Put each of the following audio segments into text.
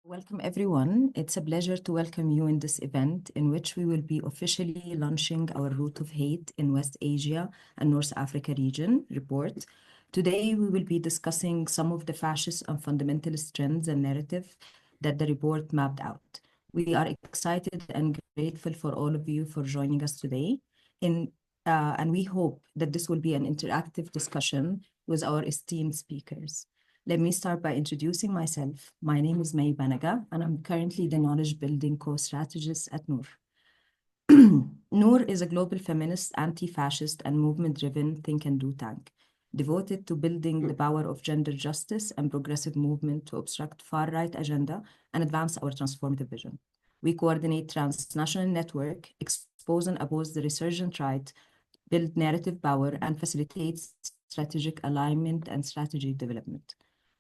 Welcome, everyone. It's a pleasure to welcome you in this event in which we will be officially launching our Root of Hate in West Asia and North Africa region report. Today, we will be discussing some of the fascist and fundamentalist trends and narrative that the report mapped out. We are excited and grateful for all of you for joining us today. And we hope that this will be an interactive discussion with our esteemed speakers. Let me start by introducing myself. My name is May Banaga, and I'm currently the knowledge building co-strategist at Noor. Noor is a global feminist, anti-fascist, and movement-driven think and do tank, devoted to building the power of gender justice and progressive movement to obstruct far-right agenda and advance our transformative vision. We coordinate transnational network, expose and oppose the resurgent right, build narrative power, and facilitate strategic alignment and strategy development.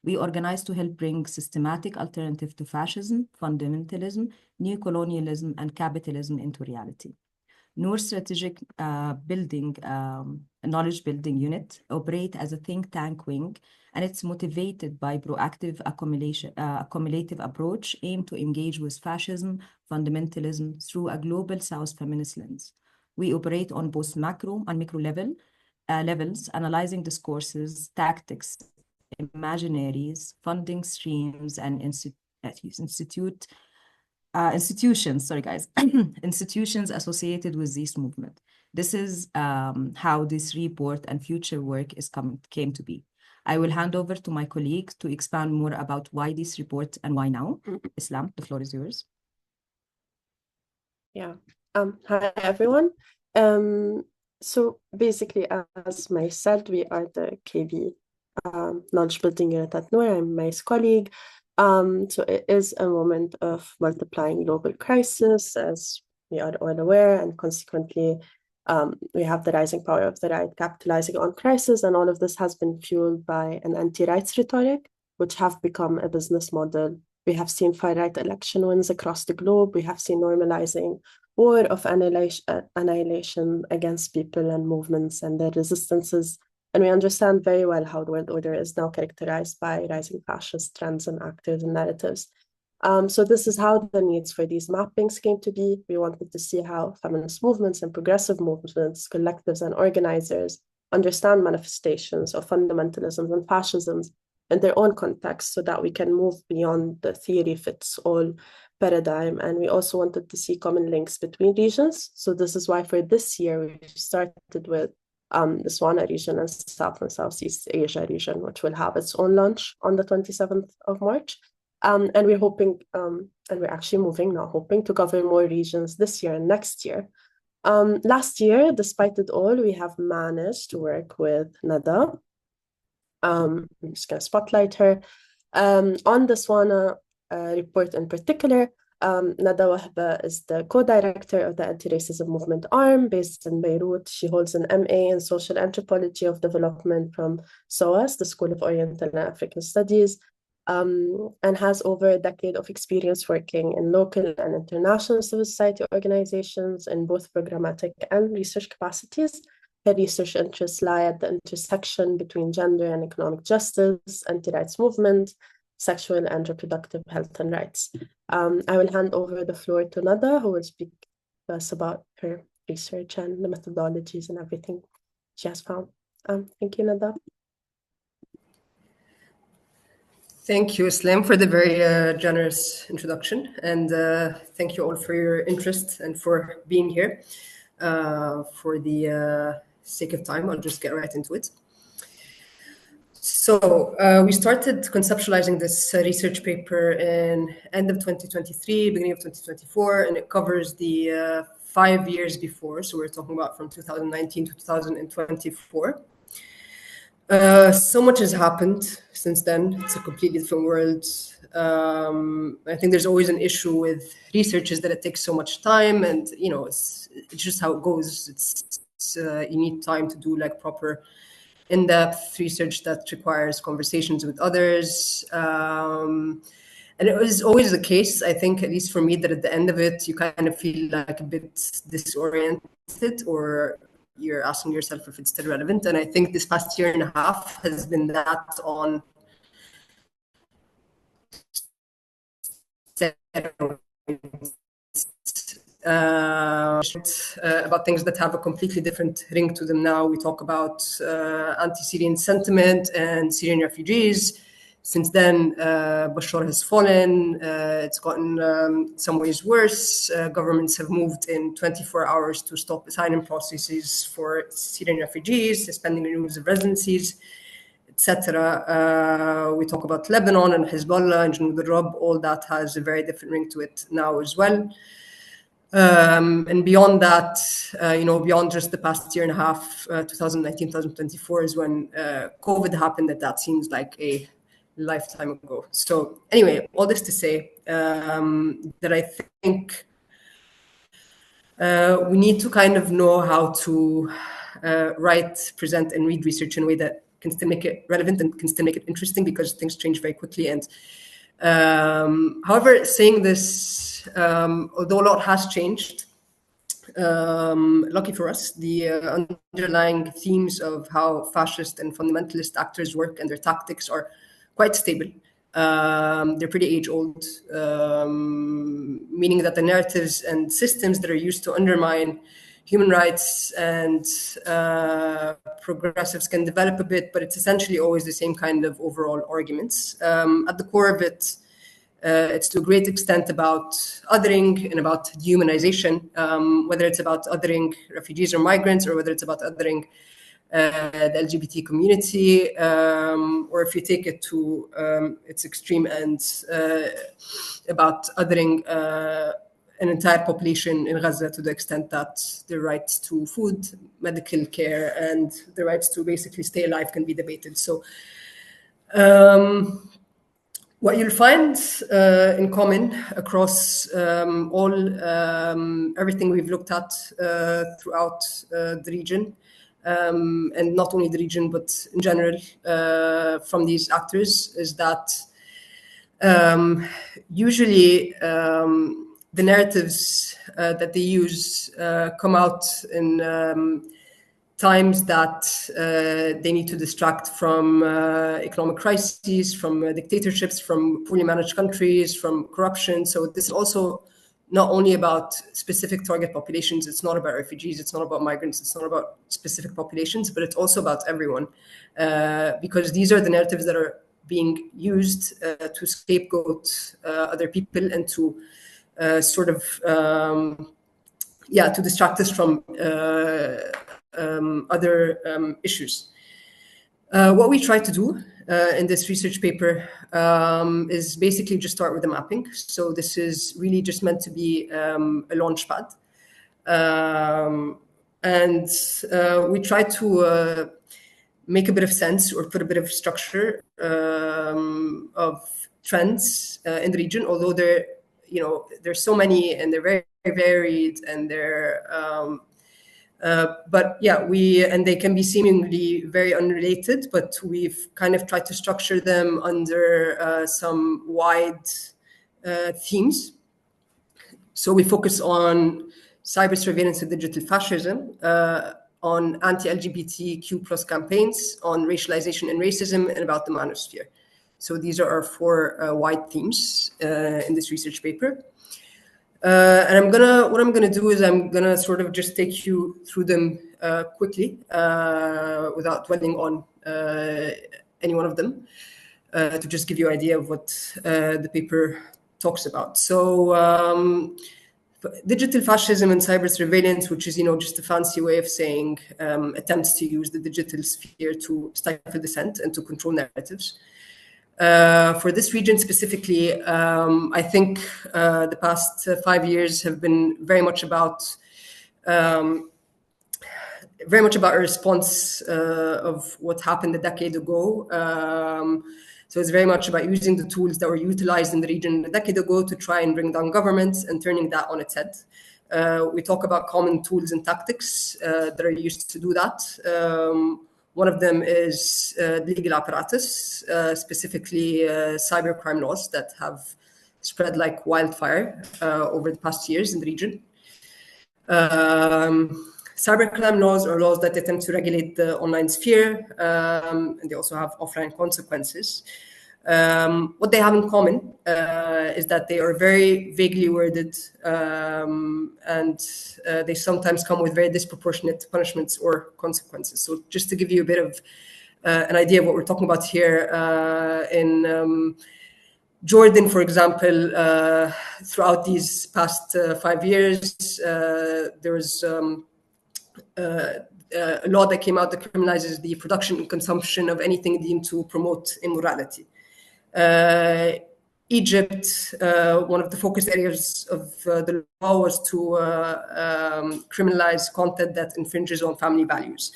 We organize to help bring systematic alternative to fascism, fundamentalism, neocolonialism, and capitalism into reality. Noor's strategic knowledge building unit operate as a think tank wing, and it's motivated by proactive accumulative approach aimed to engage with fascism, fundamentalism through a global South feminist lens. We operate on both macro and micro levels, analyzing discourses, tactics, imaginaries, funding streams, and institutions, sorry guys, institutions associated with this movement. This is how this report and future work came to be. I will hand over to my colleague to expand more about why this report and why now. Islam, the floor is yours. Yeah. Hi, everyone. So basically, as May said, we are the KB knowledge building unit at Noor. I'm May's colleague. So it is a moment of multiplying global crisis, as we are all aware, and consequently, we have the rising power of the right capitalizing on crisis, and all of this has been fueled by an anti-rights rhetoric, which have become a business model. We have seen far-right election wins across the globe. We have seen normalizing war of annihilation against people and movements and their resistances. And we understand very well how the world order is now characterized by rising fascist trends and actors and narratives. So this is how the needs for these mappings came to be. We wanted to see how feminist movements and progressive movements, collectives and organizers understand manifestations of fundamentalisms and fascisms in their own context so that we can move beyond the theory fits all paradigm. And we also wanted to see common links between regions. So this is why for this year, we started with the SWANA region and South and Southeast Asia region, which will have its own launch on the 27th of March. And we're hoping, and we're actually moving now, hoping to cover more regions this year and next year. Last year, despite it all, we have managed to work with Nada. I'm just going to spotlight her. On the SWANA report in particular, Nada Wahba is the co-director of the anti-racism movement arm based in Beirut. She holds an MA in social anthropology of development from SOAS, the School of Oriental and African Studies, and has over a decade of experience working in local and international civil society organizations in both programmatic and research capacities. Her research interests lie at the intersection between gender and economic justice, anti-rights movement, sexual and reproductive health and rights. I will hand over the floor to Nada, who will speak to us about her research and the methodologies and everything she has found. Thank you, Nada. Thank you, Islam, for the very generous introduction. And thank you all for your interest and for being here. For the sake of time, I'll just get right into it. So we started conceptualizing this research paper in end of 2023, beginning of 2024, and it covers the 5 years before. So we're talking about from 2019 to 2024. So much has happened since then. It's a completely different world. I think there's always an issue with research is that it takes so much time, and you know, it's just how it goes. It's you need time to do like proper in-depth research that requires conversations with others. And it was always the case, I think, at least for me, that at the end of it, you kind of feel like a bit disoriented, or you're asking yourself if it's still relevant. And I think this past year and a half has been that on about things that have a completely different ring to them now. We talk about anti-Syrian sentiment and Syrian refugees. Since then, Bashar has fallen. It's gotten some ways worse. Governments have moved in 24 hours to stop asylum processes for Syrian refugees, suspending renewals of residencies, etc. We talk about Lebanon and Hezbollah and Junud al-Rab. All that has a very different ring to it now as well. And beyond that, beyond just the past year and a half, 2019, 2024 is when COVID happened. That seems like a lifetime ago. So anyway, all this to say that I think we need to kind of know how to write, present, and read research in a way that can still make it relevant and can still make it interesting, because things change very quickly. And however, saying this, although a lot has changed, lucky for us, the underlying themes of how fascist and fundamentalist actors work and their tactics are quite stable. They're pretty age-old, meaning that the narratives and systems that are used to undermine human rights and progressives can develop a bit, but it's essentially always the same kind of overall arguments. At the core of it, it's to a great extent about othering and about dehumanization, whether it's about othering refugees or migrants, or whether it's about othering the LGBT community, or if you take it to its extreme ends, about othering an entire population in Gaza, to the extent that their rights to food, medical care, and the rights to basically stay alive can be debated. So what you'll find in common across everything we've looked at throughout the region, and not only the region, but in general, from these actors, is that usually the narratives that they use come out in times that they need to distract from economic crises, from dictatorships, from poorly managed countries, from corruption. So this is also not only about specific target populations. It's not about refugees. It's not about migrants. It's not about specific populations, but it's also about everyone, because these are the narratives that are being used to scapegoat other people and to to distract us from other issues. What we try to do in this research paper is basically just start with the mapping. So this is really just meant to be a launch pad. And we try to make a bit of sense or put a bit of structure of trends in the region, although there's so many and they're very, very varied, and they're and they can be seemingly very unrelated, but we've kind of tried to structure them under some wide themes. So we focus on cyber surveillance and digital fascism, on anti-LGBTQ plus campaigns, on racialization and racism, and about the manosphere. So these are our four wide themes in this research paper. And what I'm gonna do is I'm gonna sort of just take you through them quickly, without dwelling on any one of them, to just give you an idea of what the paper talks about. So digital fascism and cyber surveillance, which is just a fancy way of saying attempts to use the digital sphere to stifle dissent and to control narratives. For this region specifically, I think the past 5 years have been very much about a response of what happened a decade ago. So it's very much about using the tools that were utilized in the region a decade ago to try and bring down governments and turning that on its head. We talk about common tools and tactics that are used to do that. One of them is the legal apparatus, specifically cybercrime laws that have spread like wildfire over the past years in the region. Cybercrime laws are laws that attempt to regulate the online sphere, and they also have offline consequences. What they have in common is that they are very vaguely worded, and they sometimes come with very disproportionate punishments or consequences. So just to give you a bit of an idea of what we're talking about here, in Jordan, for example, throughout these past 5 years, there was a law that came out that criminalizes the production and consumption of anything deemed to promote immorality. Egypt, one of the focus areas of the law was to criminalize content that infringes on family values.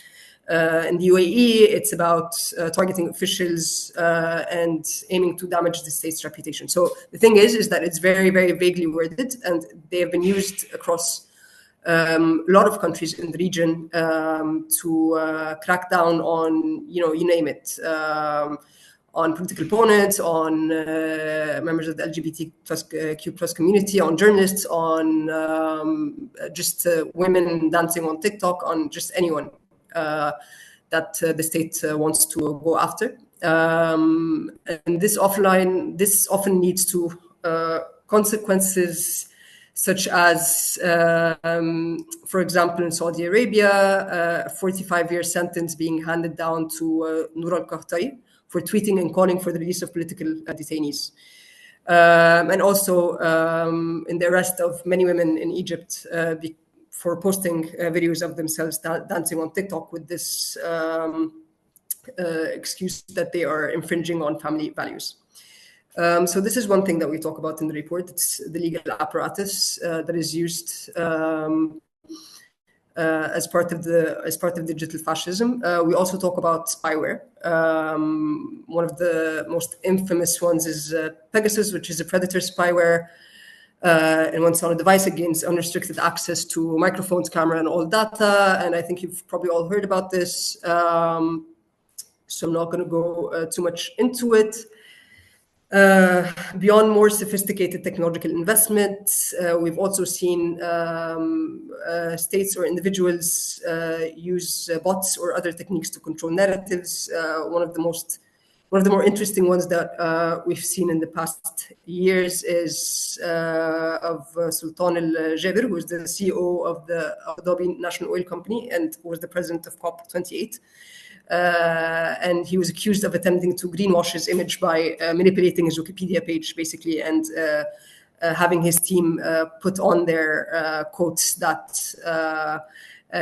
In the UAE, it's about targeting officials and aiming to damage the state's reputation. So the thing is that it's very, very vaguely worded, and they have been used across a lot of countries in the region to crack down on, you name it, on political opponents, on members of the LGBTQ plus community, on journalists, on just women dancing on TikTok, on just anyone that the state wants to go after. And this often leads to consequences such as, for example, in Saudi Arabia, a 45-year sentence being handed down to Noor al-Qahtari for tweeting and calling for the release of political detainees. And also in the arrest of many women in Egypt for posting videos of themselves dancing on TikTok with this excuse that they are infringing on family values. So this is one thing that we talk about in the report. It's the legal apparatus that is used as part of digital fascism. We also talk about spyware. One of the most infamous ones is Pegasus, which is a predator spyware. And once on a device, it gains unrestricted access to microphones, camera, and all data. And I think you've probably all heard about this. So I'm not going to go too much into it. Beyond more sophisticated technological investments, we've also seen states or individuals use bots or other techniques to control narratives. One of the more interesting ones that we've seen in the past years is of Sultan Al-Jaber, who is the CEO of the Abu Dhabi National Oil Company and was the president of COP28. And he was accused of attempting to greenwash his image by manipulating his Wikipedia page, basically, and having his team put on their quotes that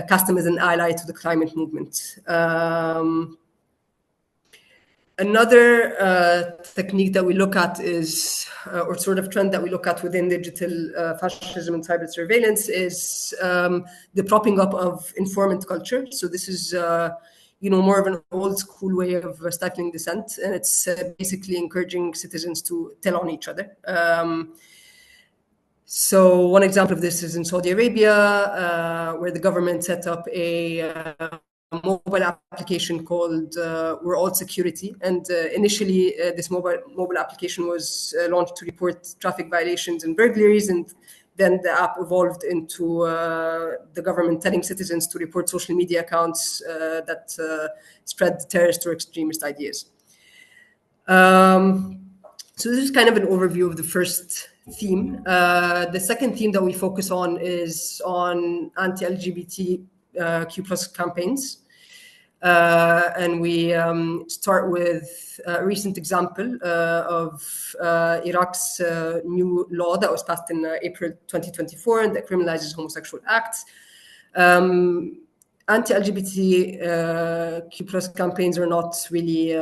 cast him as an ally to the climate movement. Another technique that we look at is, or sort of trend that we look at within digital fascism and cyber surveillance is the propping up of informant culture. So this is more of an old school way of stifling dissent, and it's basically encouraging citizens to tell on each other. So one example of this is in Saudi Arabia, where the government set up a mobile application called We're All Security. And initially, this mobile application was launched to report traffic violations and burglaries, and then the app evolved into the government telling citizens to report social media accounts that spread terrorist or extremist ideas. So this is kind of an overview of the first theme. The second theme that we focus on is on anti-LGBTQ plus campaigns. And we start with a recent example of Iraq's new law that was passed in April 2024 and that criminalizes homosexual acts. Anti-LGBTQ plus campaigns are not really,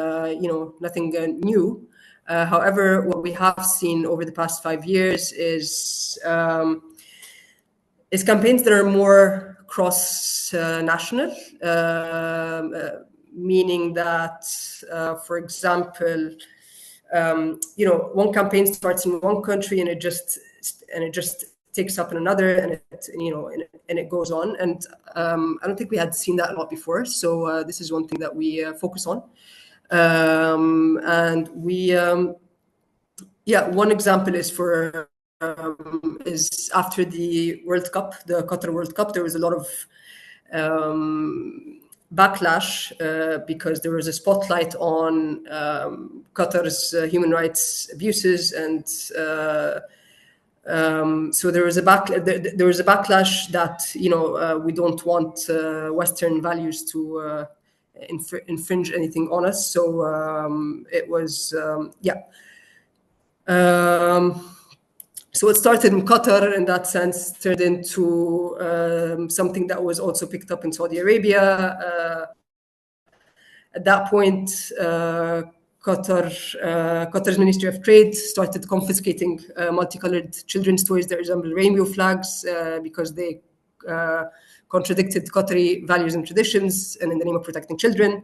nothing new. However, what we have seen over the past 5 years is campaigns that are more cross-national, meaning that, for example, one campaign starts in one country and it just takes up in another, and it goes on. And I don't think we had seen that a lot before. So this is one thing that we focus on. And we, one example is is after the World Cup, the Qatar World Cup, there was a lot of backlash because there was a spotlight on Qatar's human rights abuses, and so there was a backlash that we don't want Western values to infringe anything on us. So it was so it started in Qatar, in that sense, turned into something that was also picked up in Saudi Arabia. At that point, Qatar's Ministry of Trade started confiscating multicolored children's toys that resemble rainbow flags because they contradicted Qatari values and traditions, and in the name of protecting children.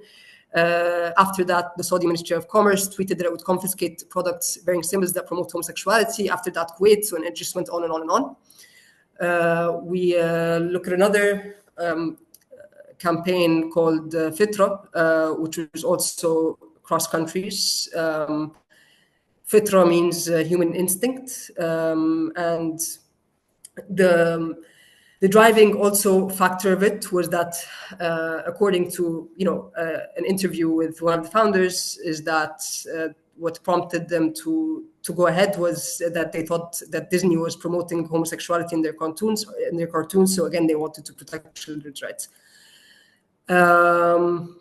After that, the Saudi Ministry of Commerce tweeted that it would confiscate products bearing symbols that promote homosexuality. After that, Kuwait, so, and it just went on and on and on. We look at another campaign called Fitra, which was also cross countries. Fitra means human instinct, and the driving also factor of it was that, according to an interview with one of the founders, is that what prompted them to go ahead was that they thought that Disney was promoting homosexuality in their cartoons. So again, they wanted to protect children's rights. And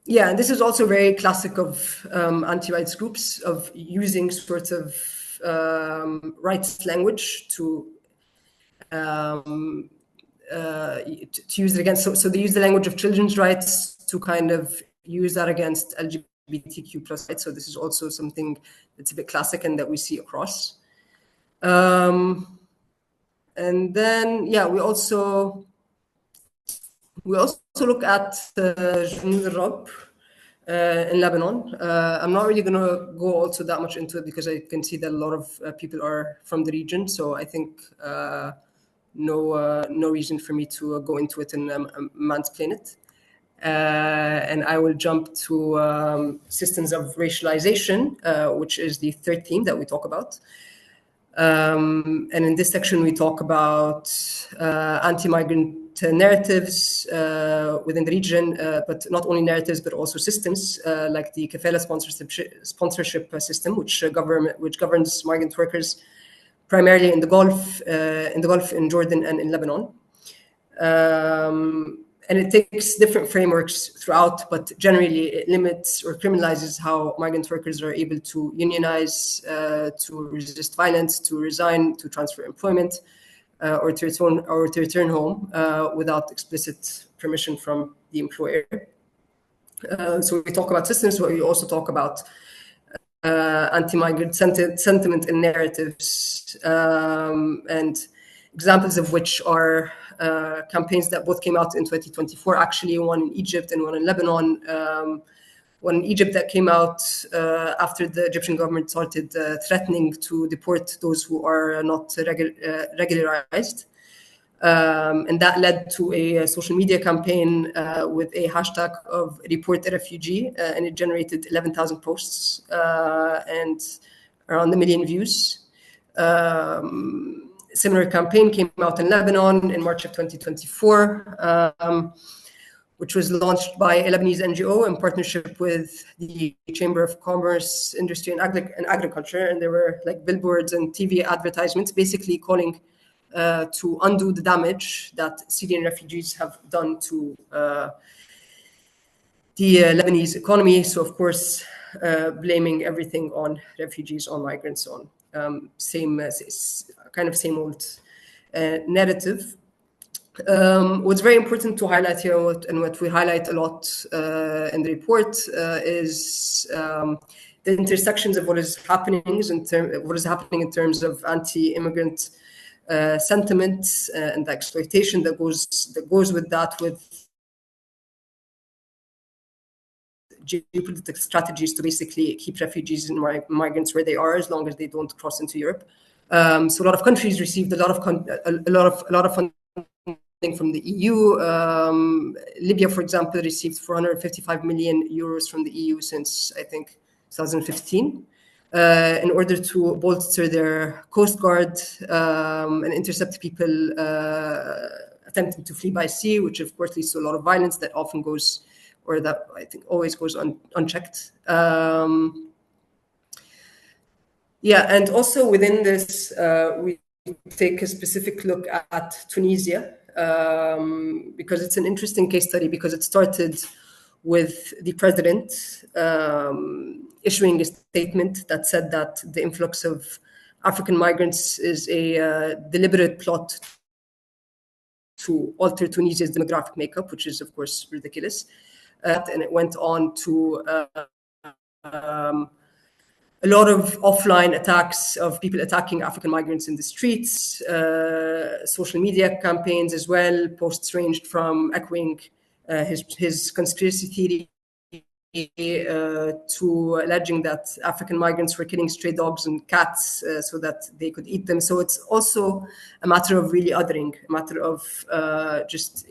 this is also very classic of anti-rights groups, of using sort of rights language to use it against. So they use the language of children's rights to kind of use that against LGBTQ plus rights. So this is also something that's a bit classic and that we see across. And then we also look at the in Lebanon. I'm not really going to go also that much into it because I can see that a lot of people are from the region. So I think no reason for me to go into it and mansplain it. And I will jump to systems of racialization, which is the third theme that we talk about. And in this section, we talk about anti-migrant narratives within the region, but not only narratives, but also systems like the kafala sponsorship system, which governs migrant workers primarily in the Gulf, in Jordan, and in Lebanon. And it takes different frameworks throughout, but generally it limits or criminalizes how migrant workers are able to unionize, to resist violence, to resign, to transfer employment, or to return home without explicit permission from the employer. So we talk about systems, but we also talk about anti-migrant sentiment and narratives, and examples of which are campaigns that both came out in 2024, actually, one in Egypt and one in Lebanon. One in Egypt that came out after the Egyptian government started threatening to deport those who are not regularized. And that led to a social media campaign with a hashtag of report a refugee, and it generated 11,000 posts and around 1 million views. Similar campaign came out in Lebanon in March of 2024, which was launched by a Lebanese NGO in partnership with the Chamber of Commerce, Industry, and Agriculture. And there were like billboards and TV advertisements basically calling to undo the damage that Syrian refugees have done to the Lebanese economy. So, of course, blaming everything on refugees, on migrants, on same old narrative. What's very important to highlight here, and what we highlight a lot in the report, is the intersections of what is happening in terms of anti-immigrant sentiment and the exploitation that goes with that, with geopolitical strategies to basically keep refugees and migrants where they are as long as they don't cross into Europe. So a lot of countries received a lot of funding from the EU. Libya, for example, received 455 million euros from the EU since, I think, 2015, in order to bolster their coast guard and intercept people attempting to flee by sea, which of course leads to a lot of violence that often goes, or that I think always goes unchecked. Yeah, and also within this, we take a specific look at Tunisia, because it's an interesting case study, because it started with the president issuing a statement that said that the influx of African migrants is a deliberate plot to alter Tunisia's demographic makeup, which is, of course, ridiculous. And it went on to a lot of offline attacks of people attacking African migrants in the streets, social media campaigns as well. Posts ranged from echoing his conspiracy theory to alleging that African migrants were killing stray dogs and cats so that they could eat them. So it's also a matter of really othering, a matter of just,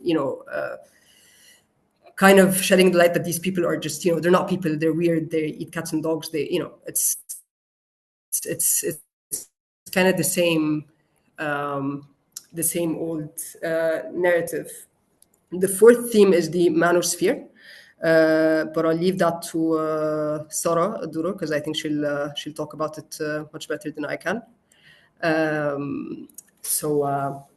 kind of shedding the light that these people are just, they're not people, they're weird, they eat cats and dogs, it's kind of the same old narrative. The fourth theme is the manosphere, but I'll leave that to Sarah Aduro, because I think she'll talk about it much better than I can. So I'll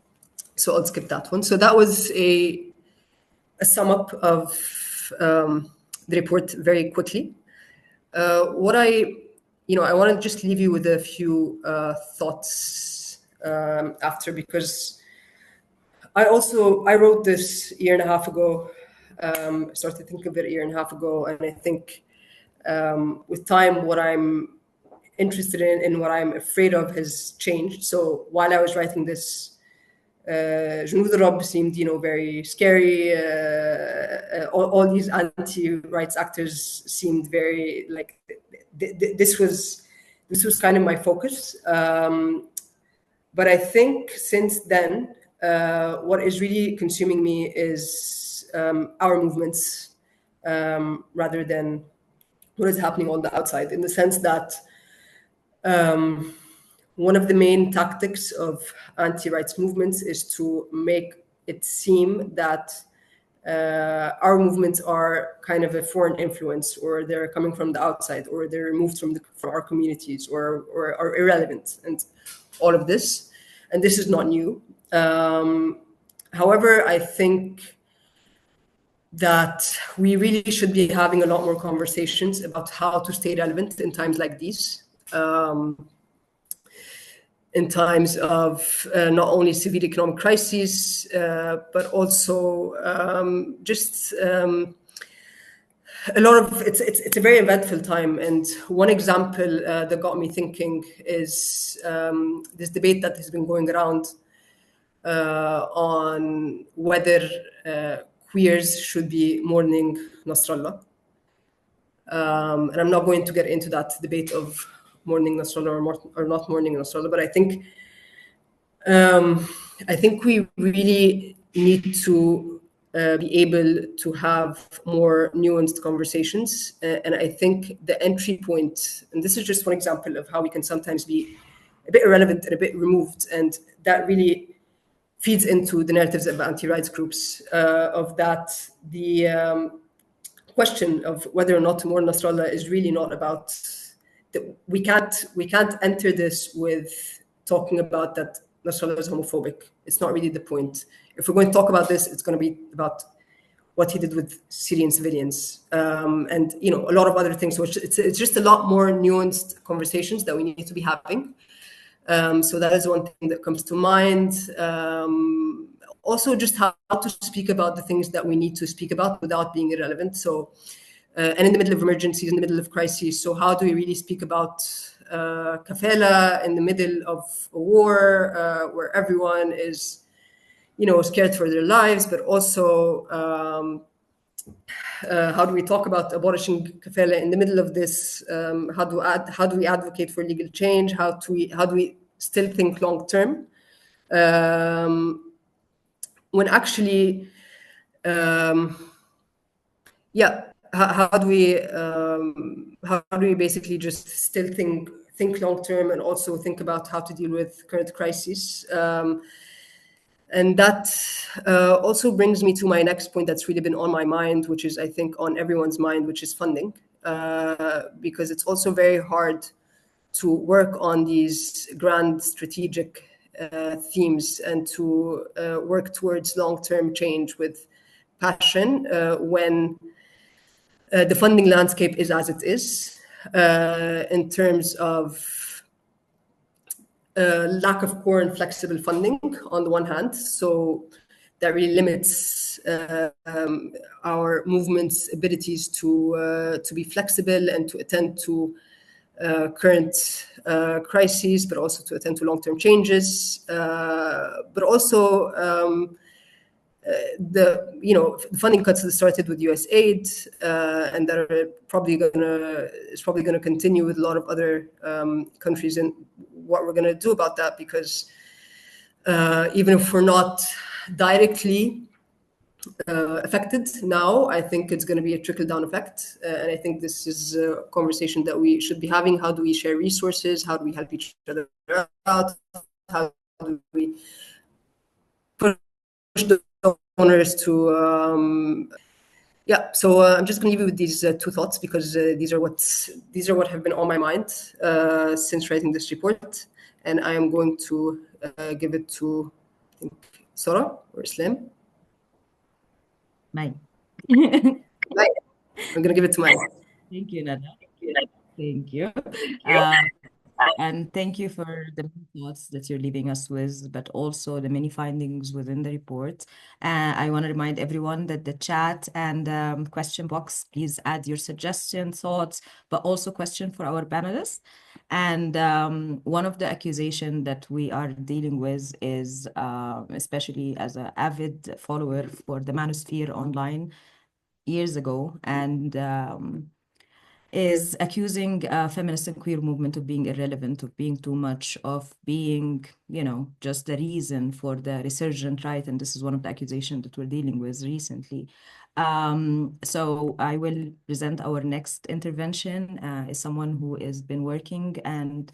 skip that one. So that was a sum up of the report very quickly. What I want to just leave you with a few thoughts after, because I wrote this a year and a half ago. I started thinking of it a year and a half ago, and I think with time, what I'm interested in and what I'm afraid of has changed. So while I was writing this, Junud al-Rab seemed, very scary. All these anti-rights actors seemed very like this was kind of my focus. But I think since then, what is really consuming me is our movements rather than what is happening on the outside. In the sense that one of the main tactics of anti-rights movements is to make it seem that our movements are kind of a foreign influence, or they're coming from the outside, or they're removed from our communities, or are irrelevant, and all of this. And this is not new. However, I think that we really should be having a lot more conversations about how to stay relevant in times like these. In times of not only severe economic crises, but also just a lot of it's a very eventful time. And one example that got me thinking is this debate that has been going around on whether queers should be mourning Nasrallah. And I'm not going to get into that debate of mourning Nasrallah or not mourning Nasrallah, but I think we really need to be able to have more nuanced conversations. And I think the entry point, and this is just one example of how we can sometimes be a bit irrelevant and a bit removed, and that really feeds into the narratives of anti-rights groups, of that the question of whether or not to mourn Nasrallah is really not about we can't enter this with talking about that Nasrallah is homophobic. It's not really the point. If we're going to talk about this, it's going to be about what he did with Syrian civilians, and a lot of other things. So it's just a lot more nuanced conversations that we need to be having. So that is one thing that comes to mind. Also, just how to speak about the things that we need to speak about without being irrelevant. So, and in the middle of emergencies, in the middle of crises. So how do we really speak about kafala in the middle of a war where everyone is, scared for their lives, but also how do we talk about abolishing kafala in the middle of this? How do we advocate for legal change? How do we still think long term? When actually, how do we basically just still think long term and also think about how to deal with current crises? And that also brings me to my next point that's really been on my mind, which is, I think, on everyone's mind, which is funding. Because it's also very hard to work on these grand strategic themes and to work towards long-term change with passion when the funding landscape is as it is, in terms of lack of core and flexible funding on the one hand. So that really limits our movement's abilities to be flexible and to attend to current crises, but also to attend to long-term changes. But also the funding cuts that started with US aid and that are probably gonna continue with a lot of other countries, and what we're gonna do about that, because even if we're not directly affected now, I think it's going to be a trickle-down effect, and I think this is a conversation that we should be having. How do we share resources? How do we help each other out? How do we push the donors to so I'm just going to leave you with these two thoughts, because these are what have been on my mind since writing this report, and I am going to give it to, I think, Sarah or Islam. Mine. I'm going to give it to Maya. Thank you, Nada. Thank you. And thank you for the many thoughts that you're leaving us with, but also the many findings within the report. I want to remind everyone that the chat and question box, please add your suggestions, thoughts, but also question for our panelists. And one of the accusations that we are dealing with is, especially as an avid follower for the Manosphere online years ago, and is accusing feminist and queer movement of being irrelevant, of being too much, of being, just the reason for the resurgent right. And this is one of the accusations that we're dealing with recently. So I will present our next intervention is someone who has been working and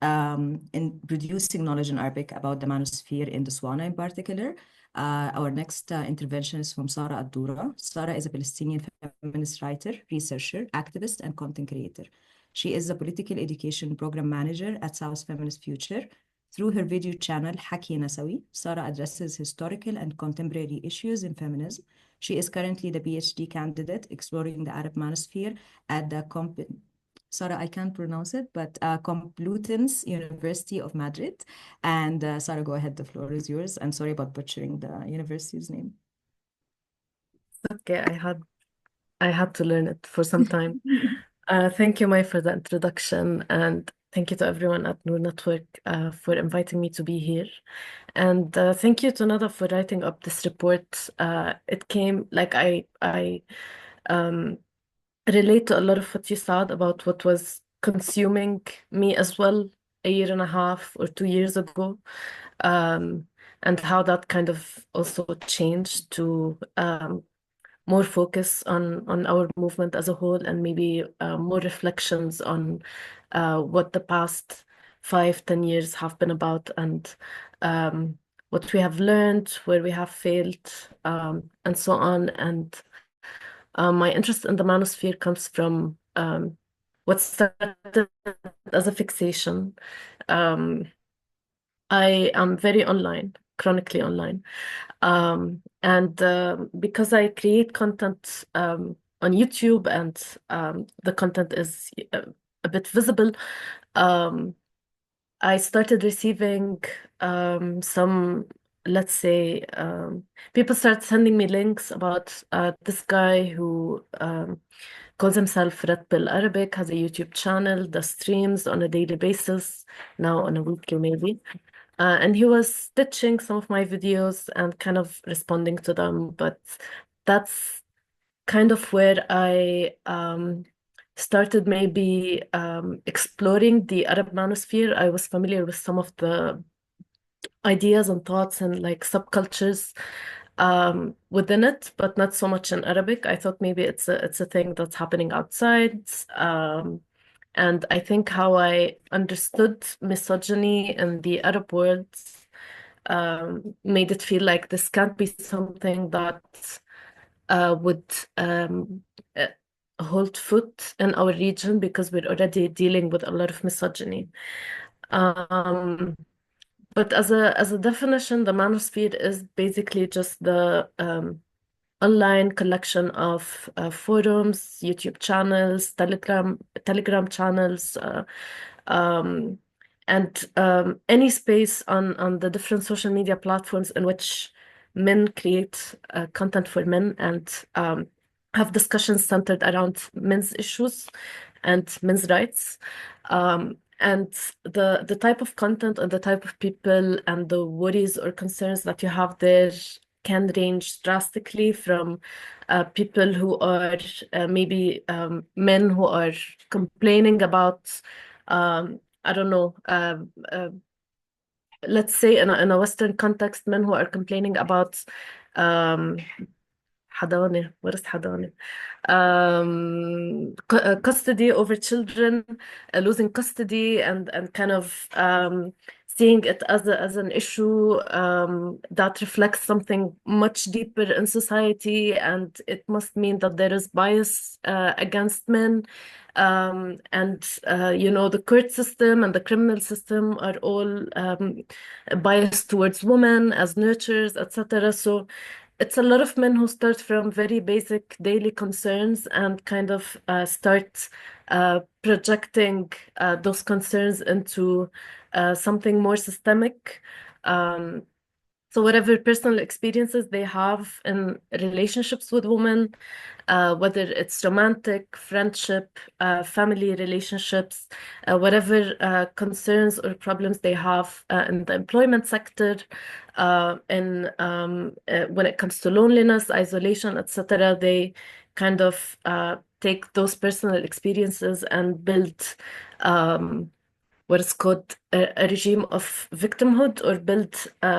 in producing knowledge in Arabic about the manosphere in the SWANA in particular. Our next intervention is from Sara Ad-Doura. Sara is a Palestinian feminist writer, researcher, activist, and content creator. She is a political education program manager at South Feminist Future. Through her video channel, Haki Nasawi, Sara addresses historical and contemporary issues in feminism. She is currently the PhD candidate exploring the Arab manosphere at the Sara, I can't pronounce it, but Complutense University of Madrid. And Sara, go ahead, the floor is yours. I'm sorry about butchering the university's name. Okay, I had to learn it for some time. Thank you, Mai, for the introduction, and thank you to everyone at Noor Network for inviting me to be here. And thank you to Nada for writing up this report. It came like I relate to a lot of what you said about what was consuming me as well a year and a half or 2 years ago, and how that kind of also changed to more focus on our movement as a whole, and maybe more reflections on what the past 5-10 years have been about, and what we have learned, where we have failed, and so on. And my interest in the manosphere comes from what started as a fixation. I am very online, chronically online. And because I create content on YouTube, and the content is a bit visible, I started receiving some, let's say, people start sending me links about this guy who calls himself Red Pill Arabic, has a YouTube channel, does streams on a daily basis, now on a weekly maybe. And he was stitching some of my videos and kind of responding to them. But that's kind of where I started maybe exploring the Arab manosphere. I was familiar with some of the ideas and thoughts and like subcultures within it, but not so much in Arabic. I thought maybe it's a thing that's happening outside. And I think how I understood misogyny in the Arab world made it feel like this can't be something that would uh, hold foot in our region because we're already dealing with a lot of misogyny. But as a definition, the manosphere is basically just the online collection of forums, YouTube channels, Telegram channels, and any space on the different social media platforms in which men create content for men and have discussions centered around men's issues and men's rights. And the type of content and the type of people and the worries or concerns that you have there can range drastically from people who are maybe men who are complaining about, I don't know, let's say in a Western context, men who are complaining about um, حضانة. What is حضانة? Custody over children, losing custody, and kind of seeing it as an issue that reflects something much deeper in society, and it must mean that there is bias against men. And the court system and the criminal system are all biased towards women as nurturers, etc. So it's a lot of men who start from very basic daily concerns and kind of start projecting those concerns into something more systemic. So whatever personal experiences they have in relationships with women, whether it's romantic, friendship, family relationships, whatever concerns or problems they have in the employment sector, when it comes to loneliness, isolation, etc., they kind of take those personal experiences and build what is called a regime of victimhood, or build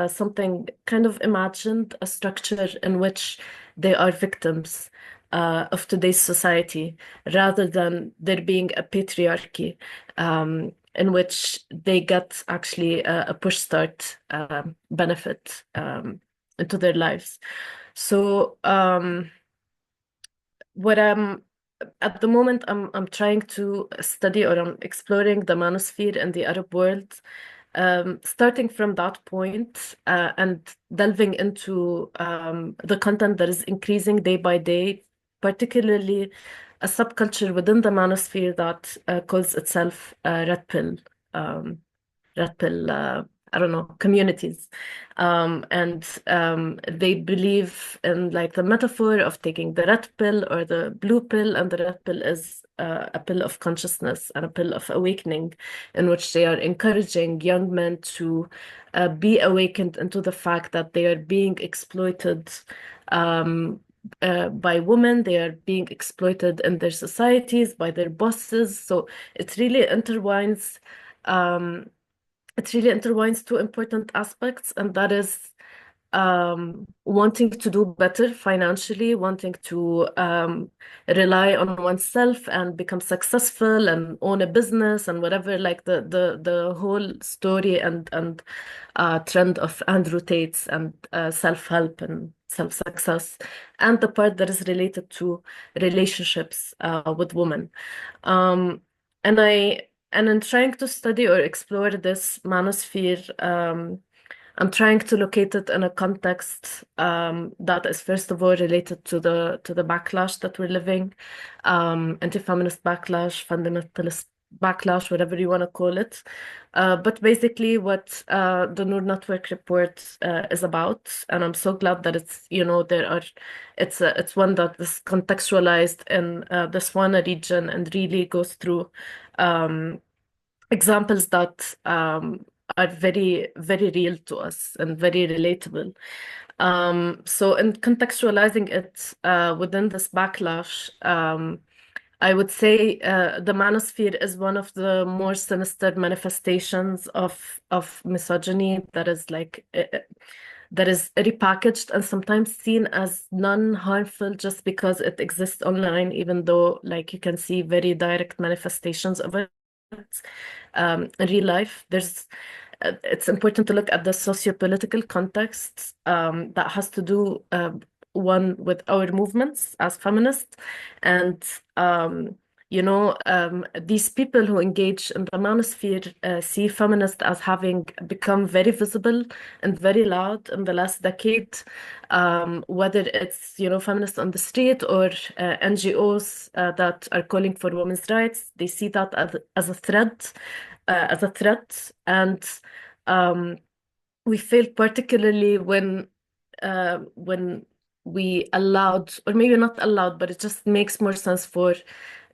something kind of imagined, a structure in which they are victims of today's society, rather than there being a patriarchy in which they get actually a push start benefit into their lives. So what at the moment I'm trying to study, or I'm exploring the manosphere in the Arab world, starting from that point and delving into the content that is increasing day by day, particularly a subculture within the manosphere that calls itself red pill. Red pill, I don't know, communities. And they believe in like the metaphor of taking the red pill or the blue pill, and the red pill is a pill of consciousness and a pill of awakening, in which they are encouraging young men to be awakened into the fact that they are being exploited by women, they are being exploited in their societies by their bosses. So it really intertwines two important aspects, and that is wanting to do better financially, wanting to rely on oneself and become successful and own a business and whatever, like the whole story and trend of Andrew Tate's and self-help and self-success, and the part that is related to relationships with women. And in trying to study or explore this manosphere, I'm trying to locate it in a context that is first of all related to the backlash that we're living, anti-feminist backlash, fundamentalist backlash, whatever you want to call it. But basically what the Noor Network report is about, and I'm so glad that it's it's one that is contextualized in the SWANA region and really goes through examples that are very, very real to us and very relatable. So in contextualizing it within this backlash, I would say the manosphere is one of the more sinister manifestations of misogyny that is that is repackaged and sometimes seen as non-harmful just because it exists online, even though like you can see very direct manifestations of it in real life. There's it's important to look at the socio-political context that has to do one with our movements as feminists, and these people who engage in the manosphere see feminists as having become very visible and very loud in the last decade, whether it's, feminists on the street or NGOs that are calling for women's rights. They see that as a threat, and we failed particularly when we allowed, or maybe not allowed, but it just makes more sense for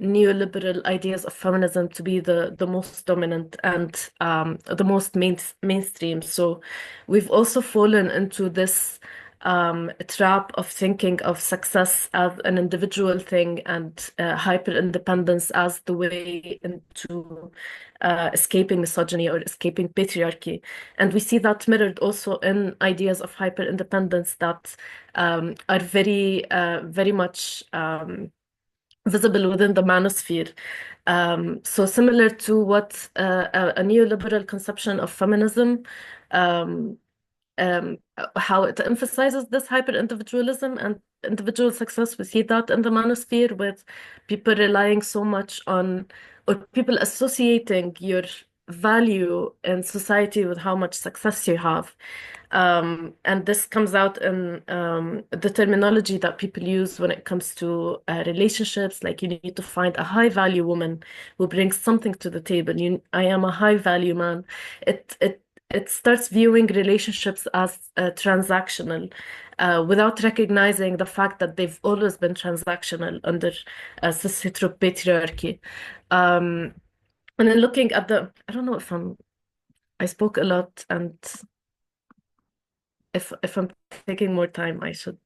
neoliberal ideas of feminism to be the most dominant and the most mainstream. So we've also fallen into this trap of thinking of success as an individual thing and hyper independence as the way into escaping misogyny or escaping patriarchy. And we see that mirrored also in ideas of hyper independence that are very, very much visible within the manosphere. So similar to what a neoliberal conception of feminism, how it emphasizes this hyper-individualism and individual success. We see that in the manosphere with people relying so much on, or people associating your value in society with how much success you have. And this comes out in the terminology that people use when it comes to relationships. Like, you need to find a high value woman who brings something to the table. I am a high value man. It starts viewing relationships as transactional without recognizing the fact that they've always been transactional under cis heteropatriarchy. And then looking at I don't know if I spoke a lot, and if I'm taking more time, I should.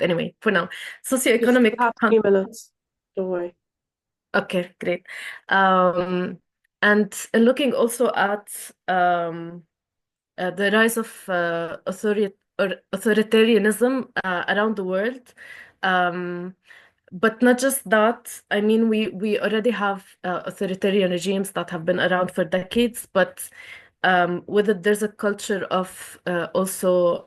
Anyway, for now, socioeconomic. You still have 3 minutes. Don't worry. Okay, great. And in looking also at the rise of authoritarianism around the world. But not just that. I mean, we already have authoritarian regimes that have been around for decades, but with it, there's a culture of also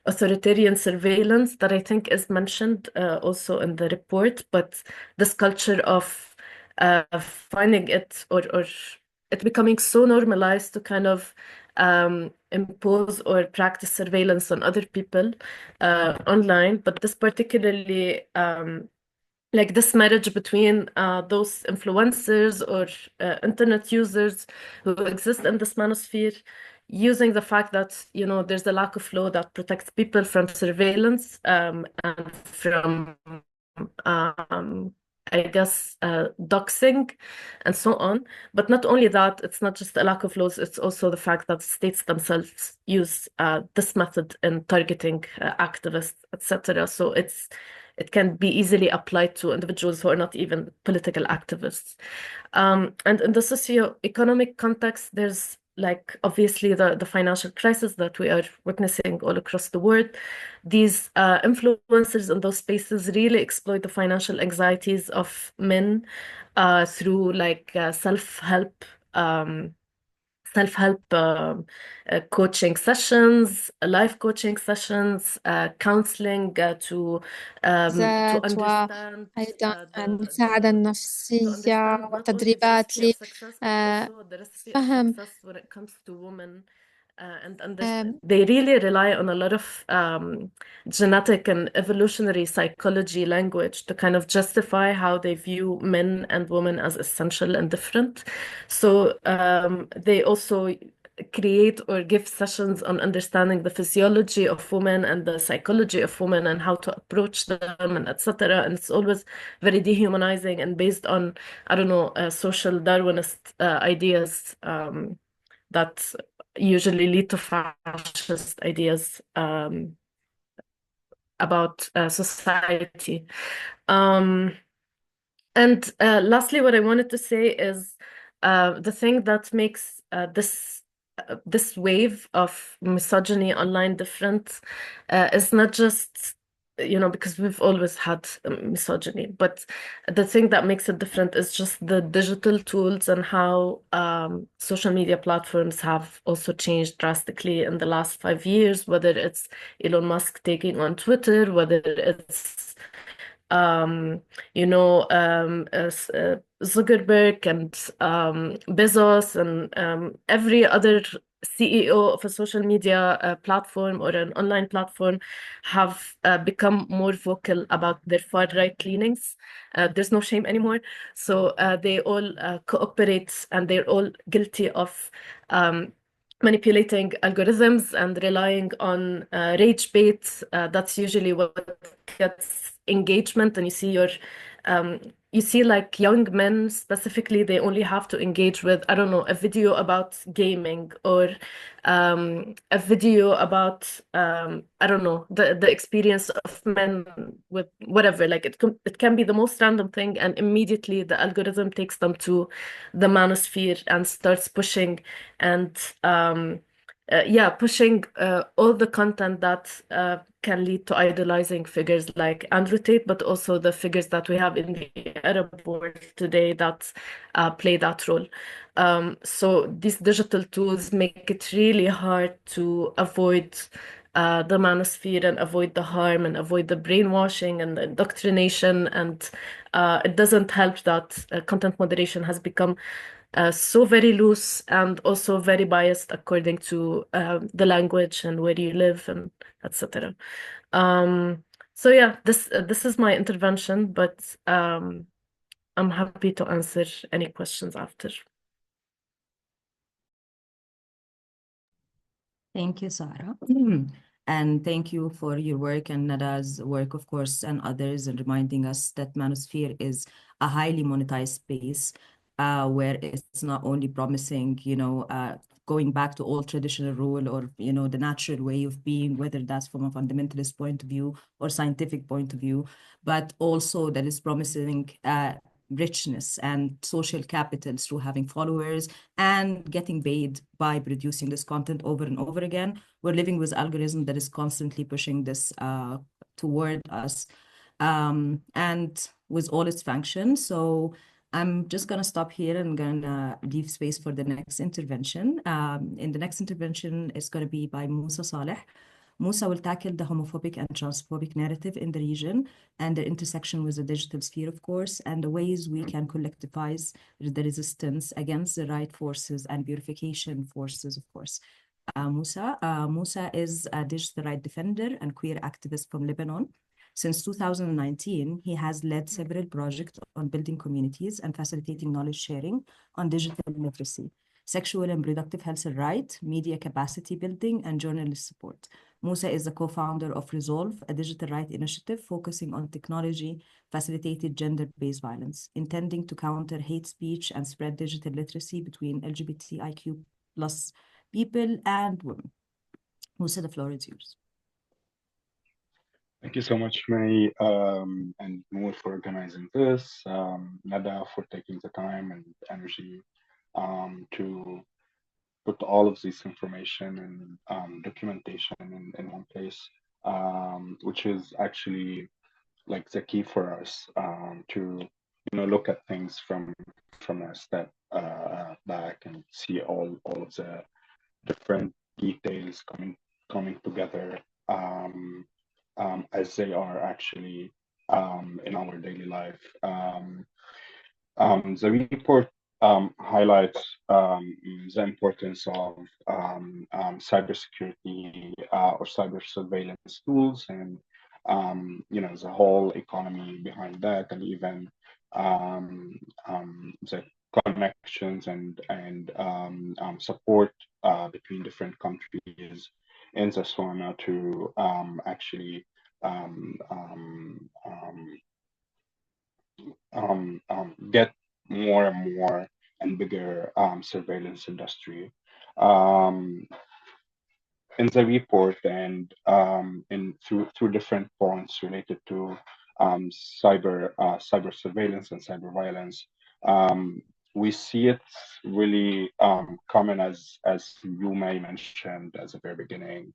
authoritarian surveillance that I think is mentioned also in the report. But this culture of finding it or it becoming so normalized to kind of impose or practice surveillance on other people online. But this particularly like this marriage between those influencers or internet users who exist in this manosphere, using the fact that there's a lack of law that protects people from surveillance and from I guess doxing and so on. But not only that, it's not just a lack of laws, it's also the fact that states themselves use this method in targeting activists, etc. So it can be easily applied to individuals who are not even political activists. And in the socioeconomic context, there's like obviously the financial crisis that we are witnessing all across the world. These influencers in those spaces really exploit the financial anxieties of men through like self-help coaching sessions, life coaching sessions, counseling to ذات understand وأيضا the المساعدة to النفسية understand not only the وتدريبات recipe of success, but also the recipe of لفهم success when it comes to women. And understand. They really rely on a lot of genetic and evolutionary psychology language to kind of justify how they view men and women as essential and different. So they also create or give sessions on understanding the physiology of women and the psychology of women and how to approach them and etc. And it's always very dehumanizing and based on, I don't know, social Darwinist ideas that usually lead to fascist ideas about society. And lastly, what I wanted to say is the thing that makes this wave of misogyny online different is not just because we've always had misogyny, but the thing that makes it different is just the digital tools and how social media platforms have also changed drastically in the last 5 years, whether it's Elon Musk taking on Twitter, whether it's um, Zuckerberg and Bezos and every other CEO of a social media platform or an online platform have become more vocal about their far-right leanings. There's no shame anymore. So they all cooperate and they're all guilty of manipulating algorithms and relying on rage bait. That's usually what gets engagement, and you see like young men specifically, they only have to engage with, I don't know, a video about gaming or a video about I don't know, the experience of men with whatever. Like it can be the most random thing, and immediately the algorithm takes them to the manosphere and starts pushing and pushing all the content that can lead to idolizing figures like Andrew Tate, but also the figures that we have in the Arab world today that play that role. So these digital tools make it really hard to avoid the manosphere and avoid the harm and avoid the brainwashing and the indoctrination. And it doesn't help that content moderation has become so very loose and also very biased according to the language and where you live and etc. So yeah, this is my intervention, but I'm happy to answer any questions after. Thank you, Sarah. And thank you for your work and Nada's work, of course, and others, and reminding us that Manosphere is a highly monetized space where it's not only promising, going back to old traditional rule or, the natural way of being, whether that's from a fundamentalist point of view or scientific point of view, but also that is promising richness and social capital through having followers and getting paid by producing this content over and over again. We're living with algorithm that is constantly pushing this toward us and with all its functions. So I'm just going to stop here and going to leave space for the next intervention. In the next intervention, it's going to be by Musa Saleh. Musa will tackle the homophobic and transphobic narrative in the region and the intersection with the digital sphere, of course, and the ways we can collectivize the resistance against the right forces and purification forces, of course. Musa is a digital right defender and queer activist from Lebanon. Since 2019, he has led several projects on building communities and facilitating knowledge sharing on digital literacy, sexual and reproductive health and right, media capacity building, and journalist support. Musa is the co-founder of Resolve, a digital right initiative focusing on technology-facilitated gender-based violence, intending to counter hate speech and spread digital literacy between LGBTIQ plus people and women. Musa, the floor is yours. Thank you so much, May, and Noor for organizing this, Nada for taking the time and energy to put all of this information and documentation in one place, which is actually like the key for us to look at things from a step back and see all of the different details coming together as they are actually in our daily life. The report highlights the importance of cybersecurity or cyber surveillance tools and the whole economy behind that, and even the connections and support between different countries in the SWANA to actually get more and more and bigger surveillance industry. In the report and through different points related to cyber surveillance and cyber violence, we see it really common as you may mentioned at the very beginning.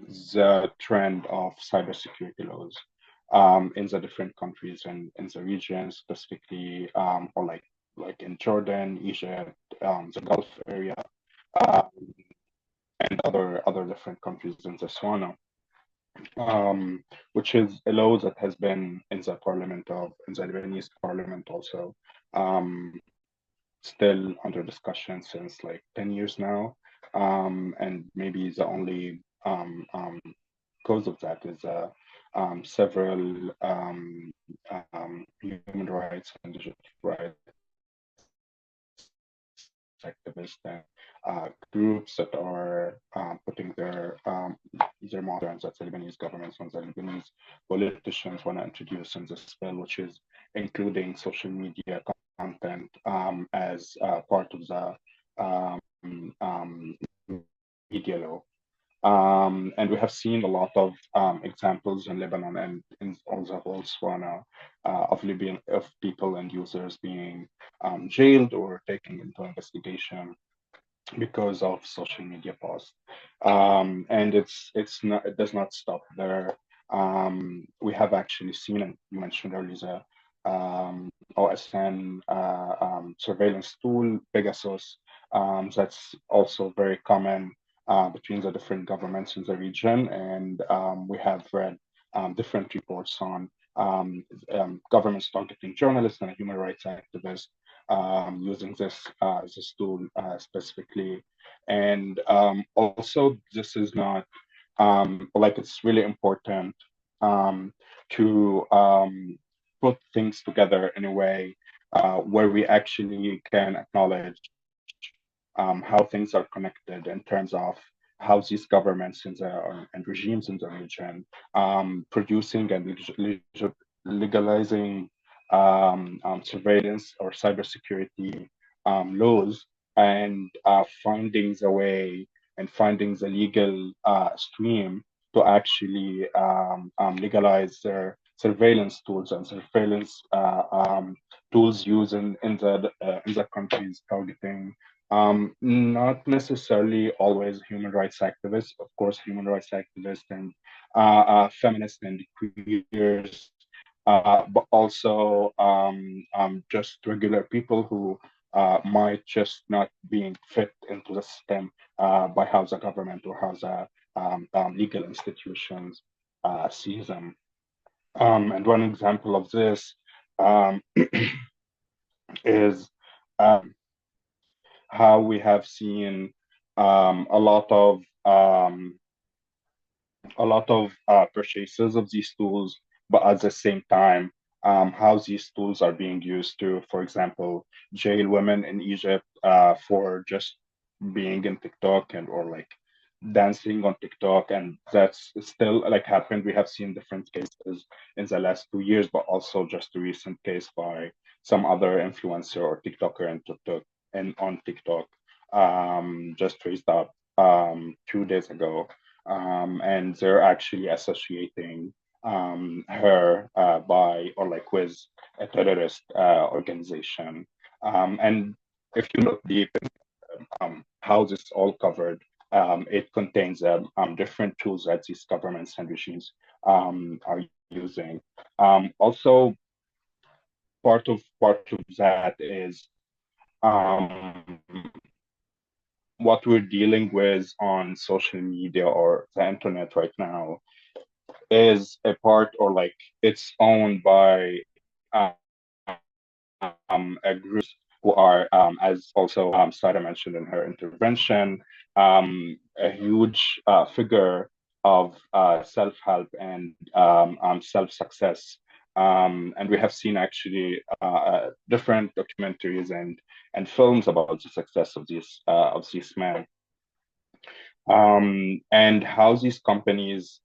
the trend of cybersecurity laws in the different countries and in the region, specifically, or like in Jordan, Egypt, the Gulf area, um, and other different countries in the SWANA, which is a law that has been in the Lebanese parliament also, still under discussion since like 10 years now. And maybe the only cause of that is several human rights and digital rights activists and groups that are putting their concerns that the Lebanese government and the Lebanese politicians want to introduce in this bill, which is including social media content as part of the media law. And we have seen a lot of examples in Lebanon and in all the whole SWANA of people and users being jailed or taken into investigation because of social media posts. And it does not stop there. We have actually seen, and you mentioned earlier, the OSN surveillance tool, Pegasus. That's also very common between the different governments in the region. And we have read different reports on governments targeting journalists and human rights activists using this tool specifically. And also, this is not like it's really important to put things together in a way where we actually can acknowledge how things are connected in terms of how these governments and regimes in the region producing and legalizing surveillance or cybersecurity laws and finding the way and finding the legal stream to actually legalize their surveillance tools and surveillance tools used in the countries targeting not necessarily always human rights activists, of course, human rights activists and feminists and queers, but also just regular people who might just not being fit into the system by how the government or how the legal institutions sees them. And one example of this um, is how we have seen a lot of purchases of these tools, but at the same time, how these tools are being used to, for example, jail women in Egypt for just being in TikTok and or like dancing on TikTok, and that's still like happened. We have seen different cases in the last 2 years, but also just a recent case by some other influencer or TikToker in TikTok and on TikTok just raised up 2 days ago, and they're actually associating her by or like with a terrorist organization. And if you look deep how this is all covered, it contains different tools that these governments and regimes are using. Also, part of that is what we're dealing with on social media or the internet right now is a part or like it's owned by a group who are, as also Sarah mentioned in her intervention, a huge figure of self-help and self-success. And we have seen actually different documentaries and films about the success of these men, and how these companies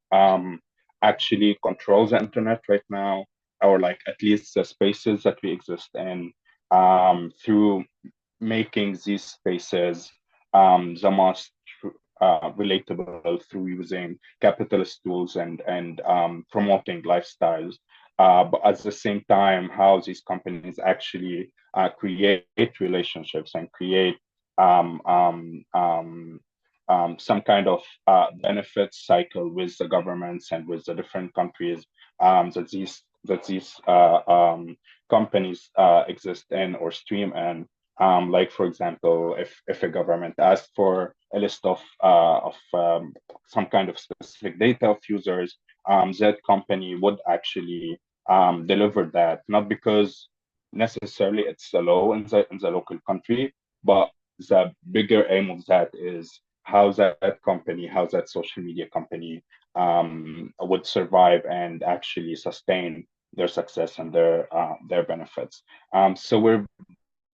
actually control the internet right now, or like at least the spaces that we exist in, through making these spaces the most relatable through using capitalist tools and promoting lifestyles. But at the same time, how these companies actually create relationships and create some kind of benefits cycle with the governments and with the different countries that these companies exist in or stream in. Like, for example, if a government asked for a list of some kind of specific data of users, that company would actually deliver that, not because necessarily it's the law in the local country, but the bigger aim of that is how that company, how that social media company would survive and actually sustain their success and their benefits. So we're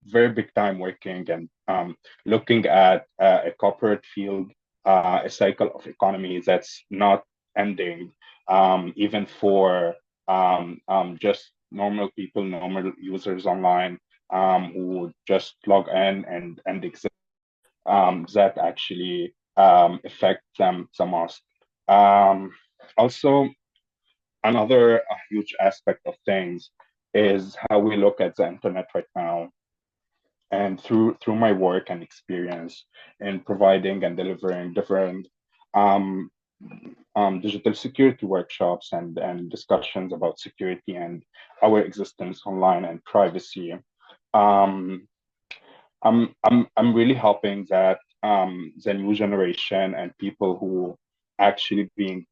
very big time working and looking at a corporate field, a cycle of economy that's not ending, even for just normal people, normal users online who just log in and exist, that actually affect them the most. Also, another huge aspect of things is how we look at the internet right now. And through my work and experience in providing and delivering different um, digital security workshops and discussions about security and our existence online and privacy, um, I'm really hoping that the new generation and people who actually being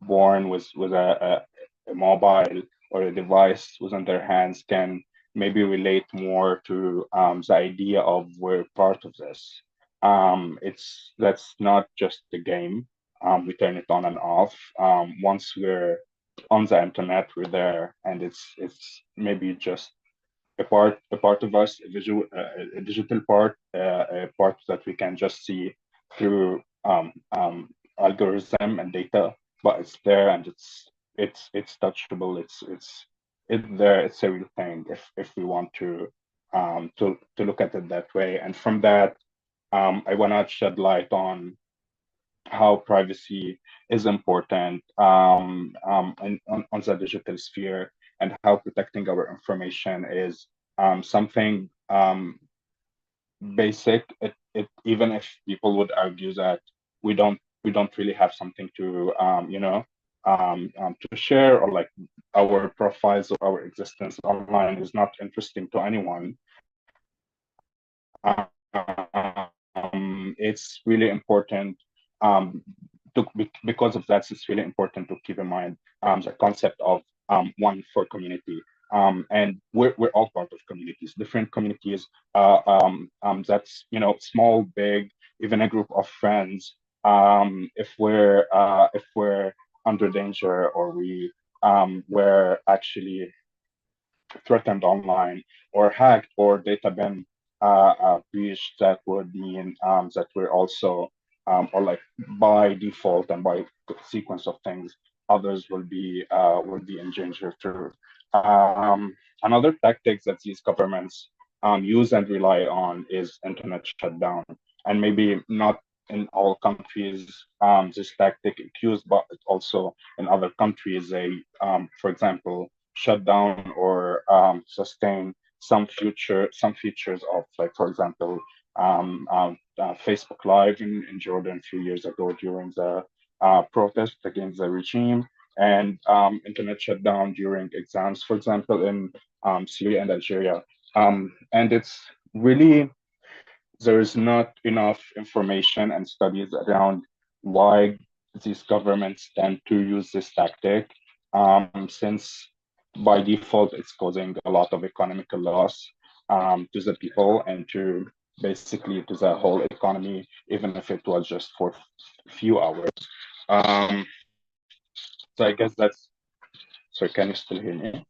born with a mobile or a device within their hands can maybe relate more to the idea of we're part of this. That's not just the game. We turn it on and off. Once we're on the internet, we're there, and it's maybe just a part of us, a digital part, a part that we can just see through algorithm and data, but it's there and it's touchable. It's there. It's a real thing if we want to look at it that way. And from that, I want to shed light on how privacy is important on the digital sphere, and how protecting our information is something basic. Even if people would argue that we don't really have something to to share, or like our profiles or our existence online is not interesting to anyone. It's really important because of that. It's really important to keep in mind the concept of one for community. And we're all part of communities, different communities. That's small, big, even a group of friends. If we're under danger, or we're actually threatened online or hacked or data been breached, that would mean that we're also, or like by default and by sequence of things, others will be in danger too. Another tactic that these governments use and rely on is internet shutdown, and maybe not in all countries this tactic accused, but also in other countries they, for example, shut down or sustain some features of, like, for example, Facebook Live in Jordan a few years ago during the protest against the regime, and internet shutdown during exams, for example, in Syria and Algeria. And it's really, there is not enough information and studies around why these governments tend to use this tactic, since by default it's causing a lot of economical loss to the people and to basically to the whole economy, even if it was just for a few hours. So I guess that's, so can you still hear me?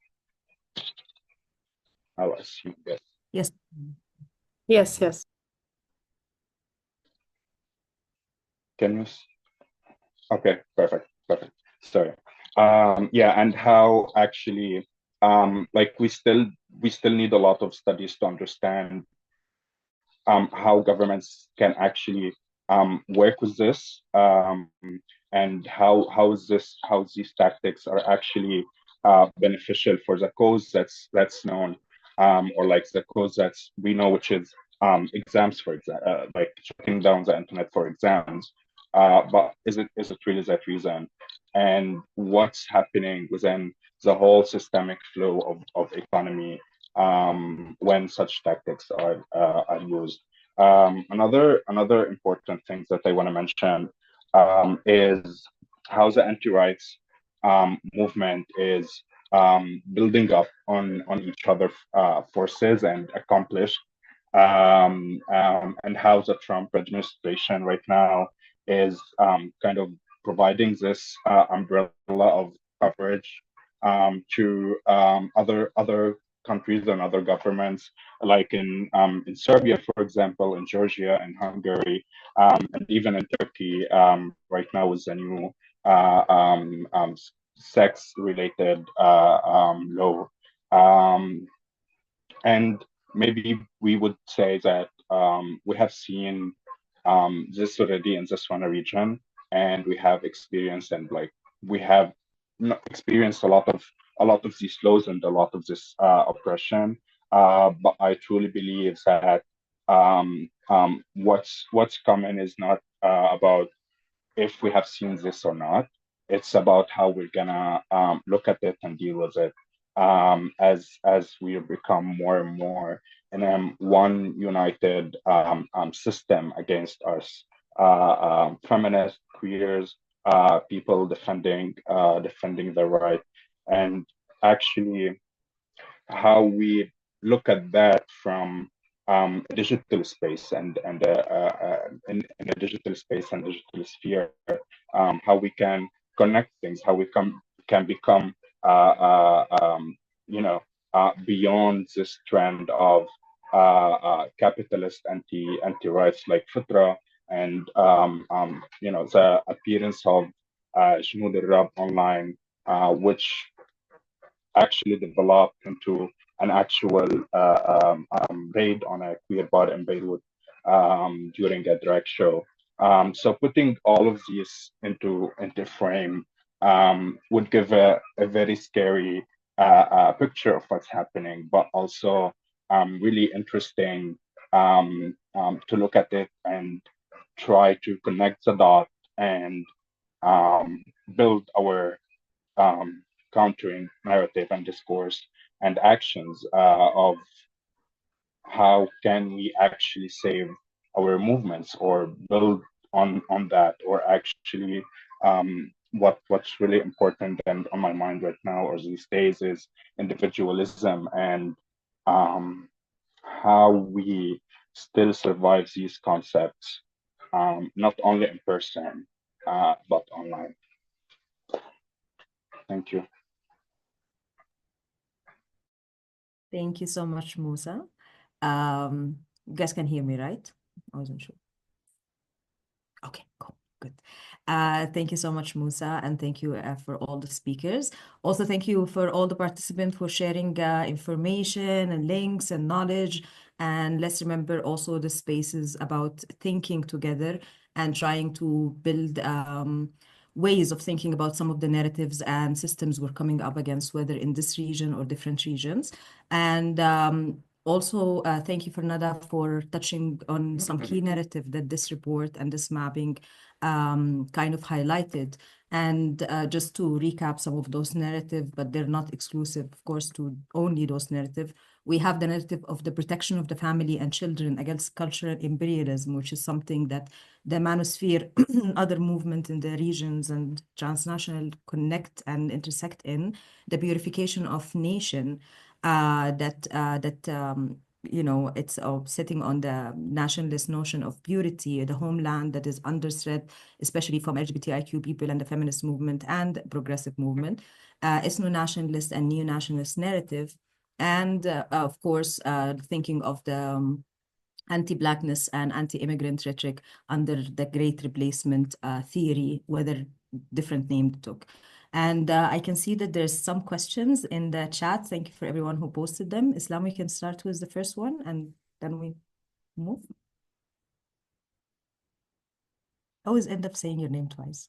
I assume yes. Yes. Yes. Can you? Okay, perfect. Sorry. Yeah, and how actually, like we still need a lot of studies to understand how governments can actually work with this, and how these tactics are actually beneficial for the cause that's known, or like the cause that's we know, which is exams, for example, like shutting down the internet for exams. But is it really that reason? And what's happening within the whole systemic flow of economy when such tactics are used? Another important thing that I want to mention is how the anti-rights movement is building up on each other forces and accomplish, and how the Trump administration right now is kind of providing this umbrella of coverage to other countries and other governments, like in Serbia, for example, in Georgia and Hungary, and even in Turkey right now with the new sex-related law. And maybe we would say that we have seen this already in the SWANA region, and we have experienced and like we have experienced a lot of these laws and a lot of this oppression. But I truly believe that what's coming is not about if we have seen this or not. It's about how we're gonna look at it and deal with it as we become more and more in one united system against us, feminists, queers, people defending their right, and actually how we look at that from a digital space and in a digital space and digital sphere, how we can connect things, how we can become beyond this trend of capitalist anti-rights like Fitra and the appearance of Shmoud al-Rab online, which actually developed into an actual raid on a queer bar in Beirut during a drag show. So putting all of these into frame would give a very scary picture of what's happening, but also really interesting to look at it and try to connect the dot and build our countering narrative and discourse and actions of how can we actually save our movements or build on that, or actually what's really important and on my mind right now or these days is individualism and how we still survive these concepts, not only in person but online. Thank you. Thank you so much, Musa. You guys can hear me, right? I wasn't sure. Okay, cool, good. Thank you so much, Musa, and thank you for all the speakers. Also, thank you for all the participants for sharing information and links and knowledge. And let's remember also the spaces about thinking together and trying to build ways of thinking about some of the narratives and systems we're coming up against, whether in this region or different regions. And also, thank you, Nada, for touching on some key narrative that this report and this mapping kind of highlighted. And just to recap some of those narratives, but they're not exclusive, of course, to only those narratives. We have the narrative of the protection of the family and children against cultural imperialism, which is something that the manosphere, other movements in the regions and transnational connect and intersect in. The purification of nation, it's sitting on the nationalist notion of purity, the homeland that is under threat, especially from LGBTIQ people and the feminist movement and progressive movement, ethno-nationalist and neo-nationalist narrative, and of course, thinking of the anti-Blackness and anti-immigrant rhetoric under the Great Replacement theory, whether different name it took. And I can see that there's some questions in the chat. Thank you for everyone who posted them. Islam, we can start with the first one and then we move. I always end up saying your name twice.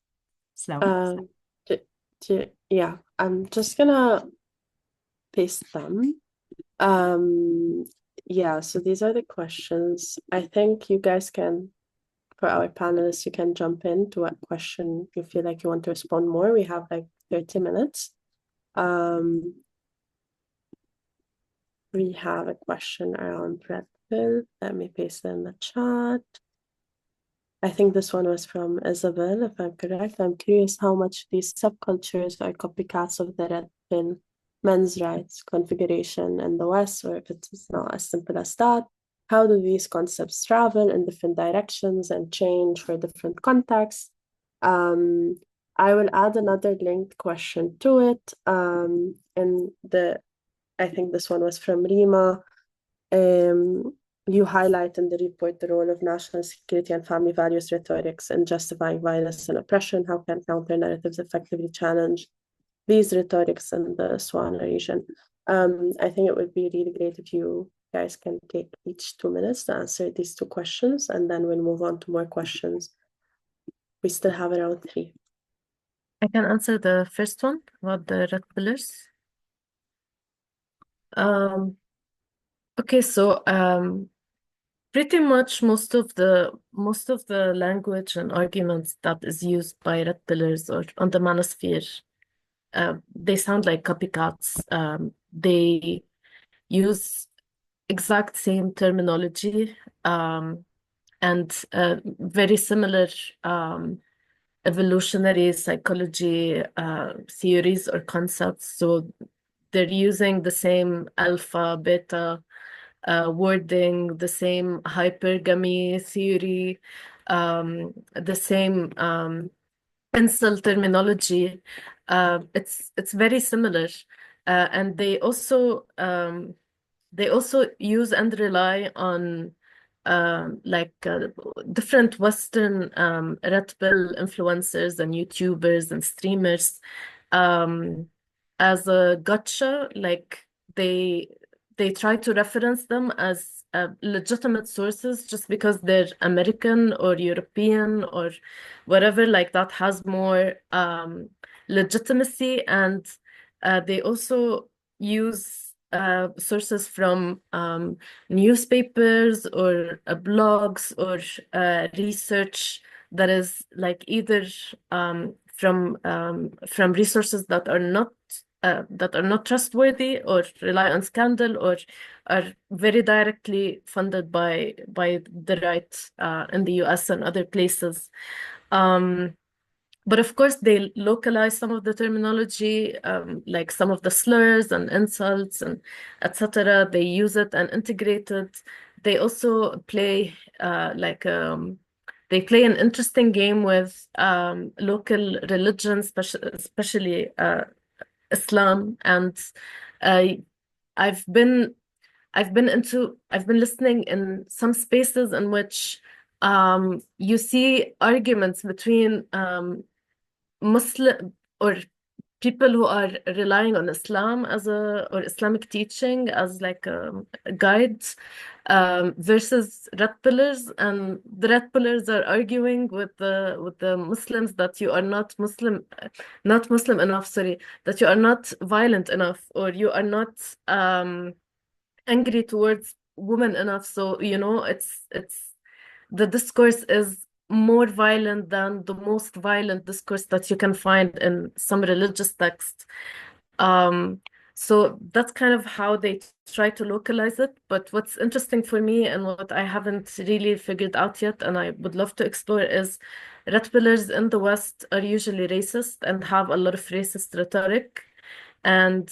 Islam. Yeah, I'm just gonna paste them. yeah, so these are the questions. I think you guys can, for our panelists, you can jump in to what question you feel like you want to respond more. We have like 30 minutes. We have a question around red pill. Let me paste it in the chat. I think this one was from Isabel, if I'm correct. I'm curious how much these subcultures are copycats of the red pill men's rights configuration in the West, or if it's not as simple as that. How do these concepts travel in different directions and change for different contexts? I will add another linked question to it. I think this one was from Rima. You highlight in the report the role of national security and family values rhetorics in justifying violence and oppression. How can counter narratives effectively challenge these rhetorics in the SWANA region? I think it would be really great if you guys can take each 2 minutes to answer these two questions, and then we'll move on to more questions. We still have around 3. I can answer the first one about the red pillars. Okay, so pretty much most of the language and arguments that is used by red pillars or on the manosphere, they sound like copycats. They use exact same terminology and very similar evolutionary psychology theories or concepts. So they're using the same alpha, beta wording, the same hypergamy theory, the same pencil terminology. It's very similar, and they also use and rely on different Western red pill influencers and YouTubers and streamers as a gotcha. Like they try to reference them as legitimate sources just because they're American or European or whatever, like that has more legitimacy. And they also use sources from newspapers or blogs or research that is like either from resources that are not trustworthy or rely on scandal or are very directly funded by the right in the US and other places. But of course, they localize some of the terminology, like some of the slurs and insults and etc. They use it and integrate it. They also play they play an interesting game with local religions, especially Islam. And I've been listening in some spaces in which you see arguments between Muslim or people who are relying on Islam or Islamic teaching as like a guide versus red pillars, and the red pillars are arguing with the Muslims that you are not Muslim enough, sorry, that you are not violent enough, or you are not angry towards women enough. So it's the discourse is more violent than the most violent discourse that you can find in some religious text. So that's kind of how they try to localize it. But what's interesting for me and what I haven't really figured out yet, and I would love to explore, is red pillars in the West are usually racist and have a lot of racist rhetoric. And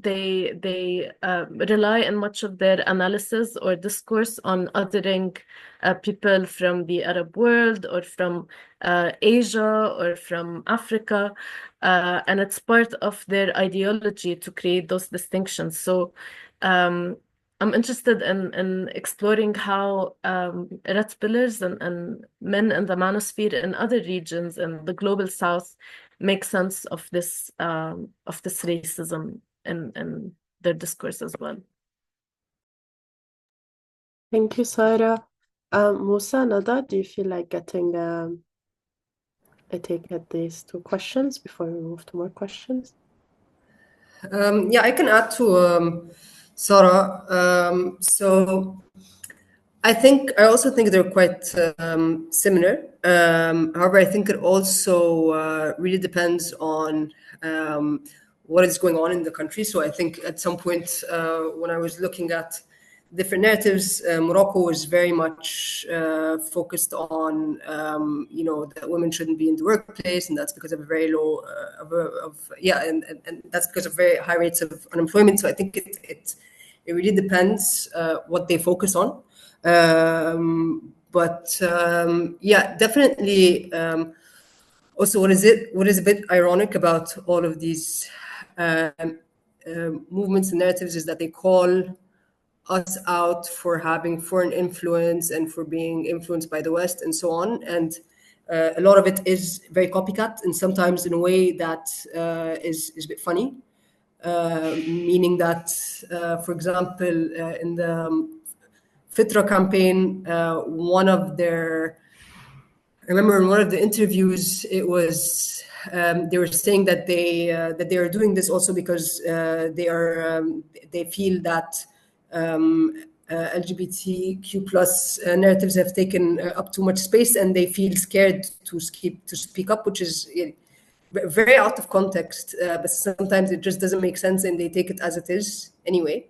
they rely in much of their analysis or discourse on othering people from the Arab world or from Asia or from Africa, and it's part of their ideology to create those distinctions. So I'm interested in exploring how red pillars and men in the manosphere in other regions in the global South make sense of this racism in their discourse as well. Thank you, Sarah. Musa, Nada, do you feel like getting a take at these two questions before we move to more questions? Yeah, I can add to Sarah. So I also think they're quite similar. However, I think it also really depends on what is going on in the country. So I think at some point when I was looking at different narratives, Morocco was very much focused on, that women shouldn't be in the workplace, and that's because of a very low, and that's because of very high rates of unemployment. So I think it really depends what they focus on. Definitely. Also, what is a bit ironic about all of these movements and narratives is that they call us out for having foreign influence and for being influenced by the West and so on. And a lot of it is very copycat, and sometimes in a way that is a bit funny. Meaning that, for example, in the Fitra campaign, I remember in one of the interviews, it was they were saying that they are doing this also because they feel that LGBTQ plus narratives have taken up too much space, and they feel scared to speak up, which is very out of context. But sometimes it just doesn't make sense, and they take it as it is anyway.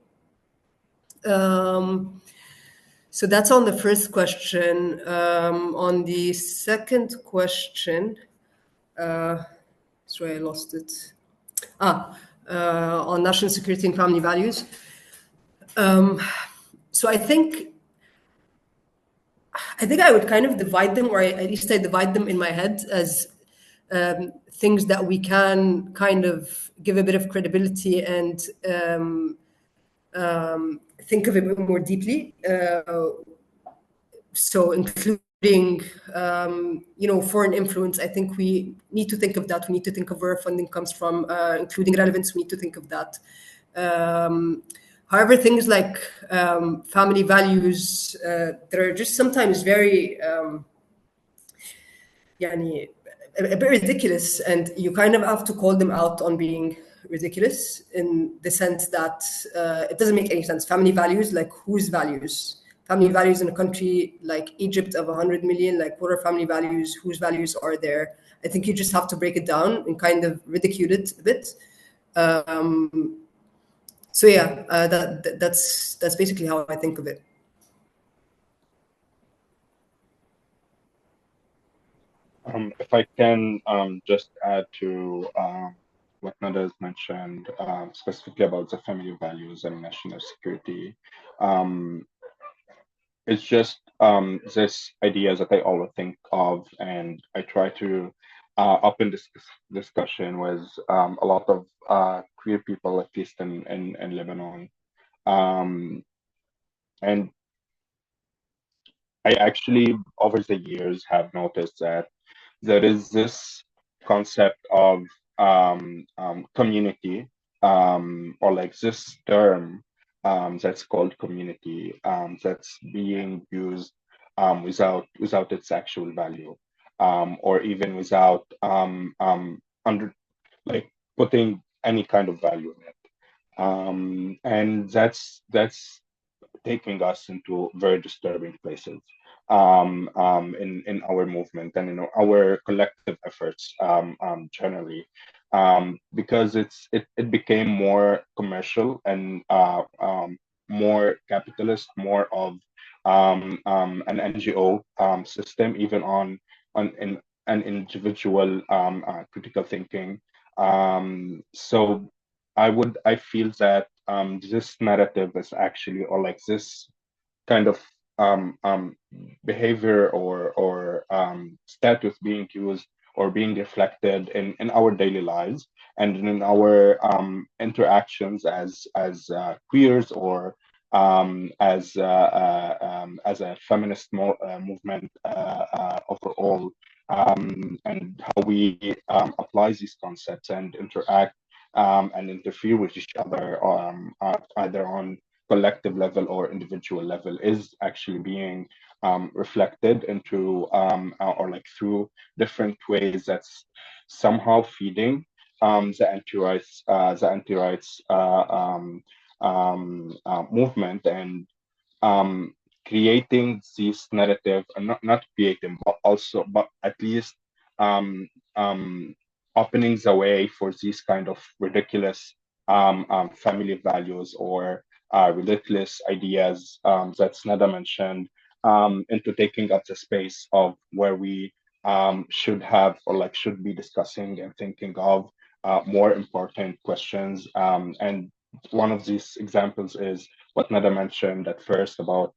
So that's on the first question. On the second question, sorry, I lost it. On national security and family values. So I think I would kind of divide them, or at least I divide them in my head as things that we can kind of give a bit of credibility and think of a bit more deeply. So including, foreign influence, I think we need to think of that. We need to think of where funding comes from, including relevance. We need to think of that. However, things like family values, they're just sometimes very, a bit ridiculous, and you kind of have to call them out on being ridiculous in the sense that it doesn't make any sense. Family values, like whose values? Family values in a country like Egypt of 100 million, like what are family values? Whose values are there? I think you just have to break it down and kind of ridicule it a bit. That's basically how I think of it. If I can just add to what Nada has mentioned, specifically about the family values and national security, it's just this idea that I always think of, and I try to open this discussion with a lot of queer people, at least in Lebanon. And I actually, over the years, have noticed that there is this concept of community, or like this term that's called community, that's being used without its actual value, or even without like putting any kind of value in it, and that's taking us into very disturbing places in our movement and in our collective efforts generally, because it became more commercial and more capitalist, more of an NGO system, even in an individual critical thinking. So I feel that this narrative is actually, or like this kind of behavior or status being used or being reflected in our daily lives and in our interactions as queers, or as a feminist movement overall, and how we apply these concepts and interact and interfere with each other, either on collective level or individual level, is actually being reflected into or like through different ways that's somehow feeding the anti-rights movement, and creating this narrative, and not creating, but at least um, um, opening the way for these kind of ridiculous family values or ridiculous ideas that Snada mentioned, into taking up the space of where we should have, or like should be discussing and thinking of more important questions. And one of these examples is what Nada mentioned at first about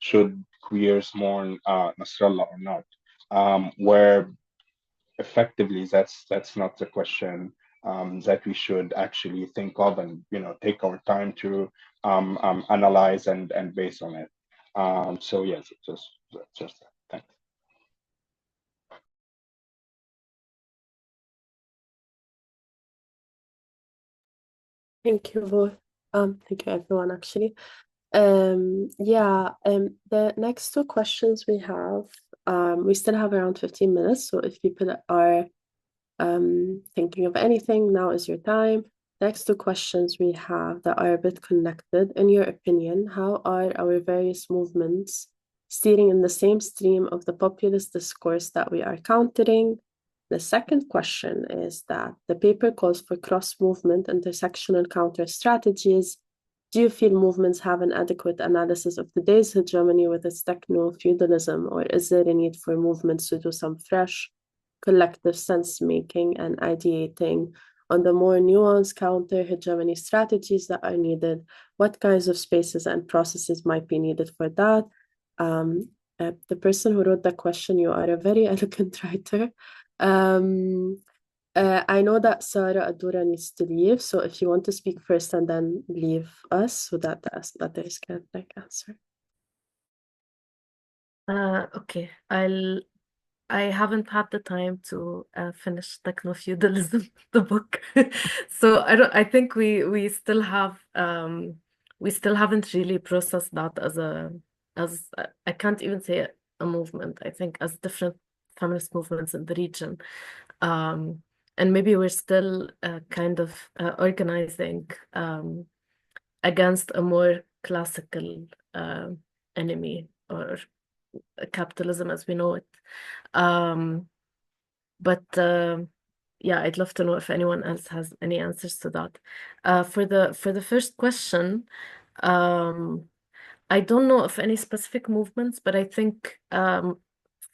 should queers mourn Nasrallah or not, where effectively that's not the question that we should actually think of, and take our time to analyze and base on it. So yes, just that. Thanks. Thank you both. Thank you everyone actually. The next two questions we have, we still have around 15 minutes, so if people are thinking of anything, now is your time. Next two questions we have that are a bit connected. In your opinion, how are our various movements steering in the same stream of the populist discourse that we are countering? The second question is that the paper calls for cross-movement intersectional counter strategies. Do you feel movements have an adequate analysis of today's hegemony with its techno-feudalism, or is there a need for movements to do some fresh, collective sense-making and ideating on the more nuanced counter-hegemony strategies that are needed? What kinds of spaces and processes might be needed for that? The person who wrote the question, you are a very eloquent writer. I know that Sarah Adura needs to leave, so if you want to speak first and then leave us so that the others can answer. Okay, I haven't had the time to finish Techno-Feudalism, the book. So I think we still haven't really processed that as I can't even say a movement, I think, as different feminist movements in the region. And maybe we're still kind of organizing against a more classical enemy, or capitalism as we know it. But yeah, I'd love to know if anyone else has any answers to that. For the first question, I don't know of any specific movements, but I think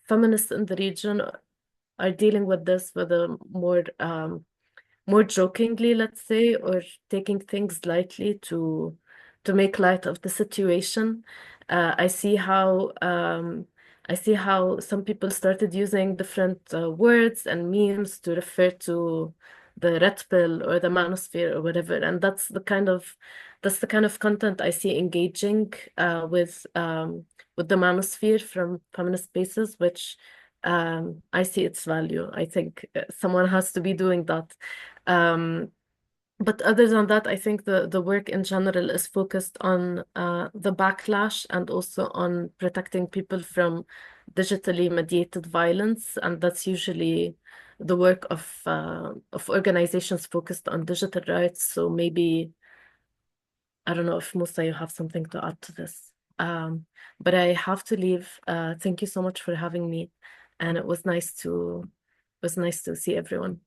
feminists in the region are dealing with this with a more jokingly, let's say, or taking things lightly to make light of the situation. I see how some people started using different words and memes to refer to the red pill or the manosphere or whatever, and that's the kind of content I see engaging with the manosphere from feminist spaces, which I see its value. I think someone has to be doing that. But other than that, I think the work in general is focused on the backlash and also on protecting people from digitally mediated violence, and that's usually the work of organizations focused on digital rights. So maybe, I don't know if Musa, you have something to add to this. But I have to leave. Thank you so much for having me, and it was nice to see everyone.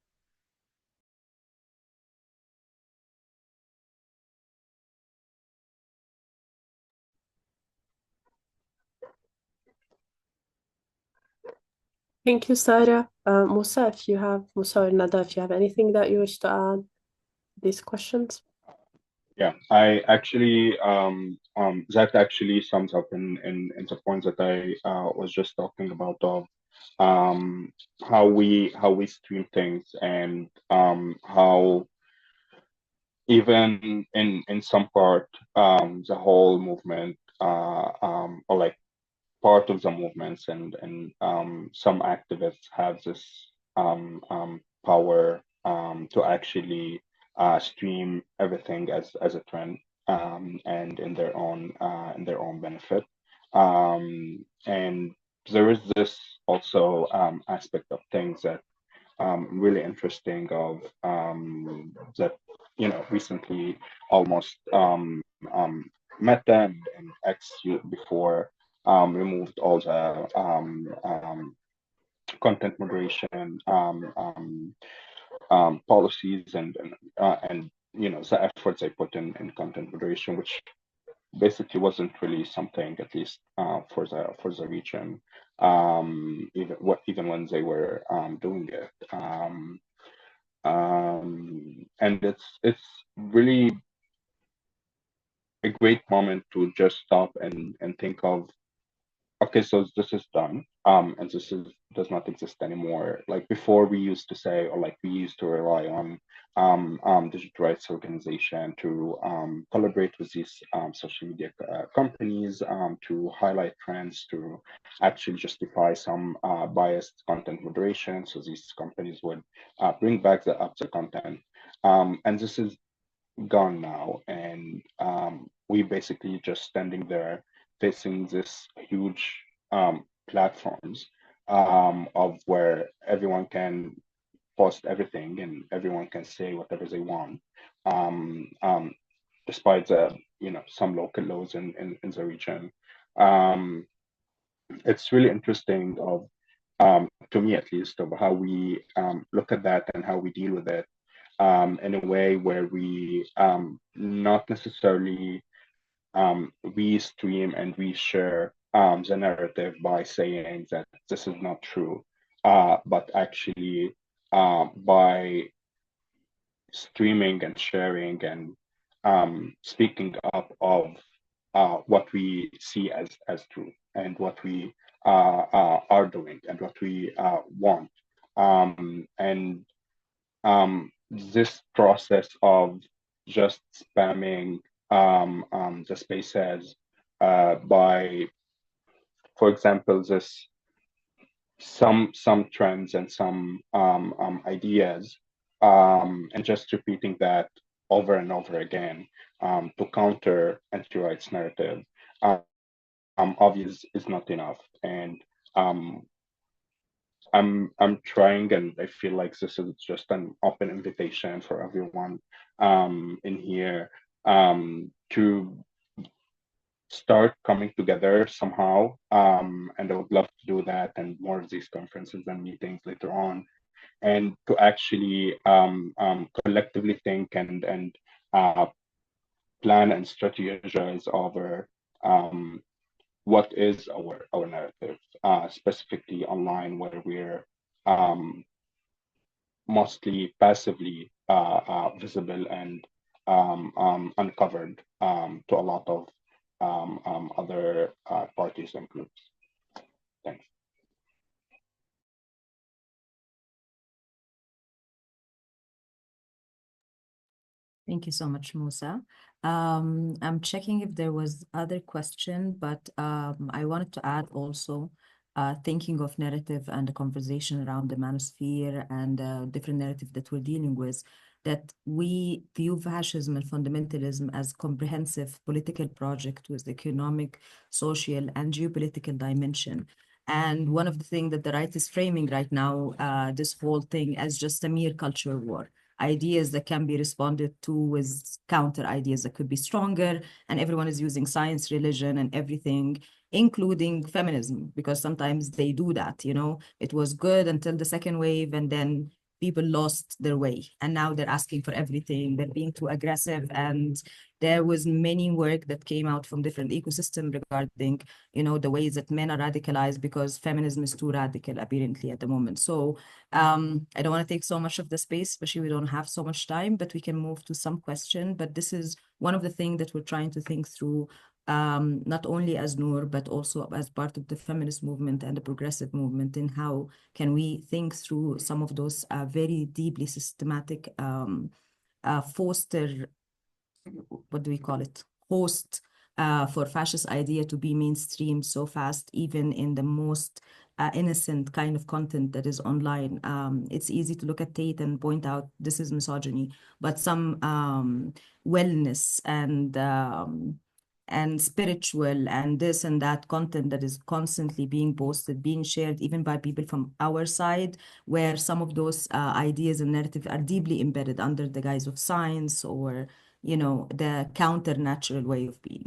Thank you, Sarah. Musa or Nada, if you have anything that you wish to add to these questions. Yeah, I actually that actually sums up in the points that I was just talking about, of how we stream things, and how even in some part the whole movement, or like part of the movements, and some activists have this power to actually stream everything as a trend, and in their own benefit. And there is this also aspect of things that really interesting, of that recently almost Meta and X before removed all the content moderation policies and the efforts I put in content moderation, which basically wasn't really something, at least for the region, even when they were doing it. And it's really a great moment to just stop and think of, okay, so this is done, and does not exist anymore. Like before, we used to say, or like we used to rely on digital rights organization to collaborate with these social media companies to highlight trends, to actually justify some biased content moderation. So these companies would bring back up the content, and this is gone now, and we basically just standing there facing this huge platforms of where everyone can post everything and everyone can say whatever they want, um, um, despite the some local laws in the region. Um, it's really interesting of to me at least, of how we look at that and how we deal with it in a way where we not necessarily restream and reshare the narrative by saying that this is not true, but actually by streaming and sharing and speaking up of what we see as true and what we are doing and what we want. And this process of just spamming the spaces by, for example, this some trends and some ideas, and just repeating that over and over again to counter anti-rights narrative, obvious is not enough. And um, I'm trying, and I feel like this is just an open invitation for everyone in here to start coming together somehow. And I would love to do that and more of these conferences and meetings later on, and to actually collectively think and plan and strategize over what is our narrative, specifically online, where we're mostly passively visible and uncovered to a lot of other parties and groups. Thanks. Thank you so much, Musa. I'm checking if there was other question, but I wanted to add also, thinking of narrative and the conversation around the manosphere and different narrative that we're dealing with, that we view fascism and fundamentalism as comprehensive political project with economic, social, and geopolitical dimension. And one of the things that the right is framing right now, this whole thing as just a mere culture war, ideas that can be responded to with counter ideas that could be stronger, and everyone is using science, religion, and everything, including feminism, because sometimes they do that. It was good until the second wave, and then people lost their way, and now they're asking for everything. They're being too aggressive, and there was many work that came out from different ecosystems regarding the ways that men are radicalized because feminism is too radical apparently at the moment. So I don't want to take so much of the space, especially we don't have so much time, but we can move to some question. But this is one of the things that we're trying to think through, not only as Noor, but also as part of the feminist movement and the progressive movement, in how can we think through some of those very deeply systematic foster, what do we call it, host for fascist idea to be mainstream so fast, even in the most innocent kind of content that is online. It's easy to look at Tate and point out this is misogyny, but some wellness and and spiritual and this and that content that is constantly being posted, being shared even by people from our side, where some of those ideas and narratives are deeply embedded under the guise of science or, the counter-natural way of being.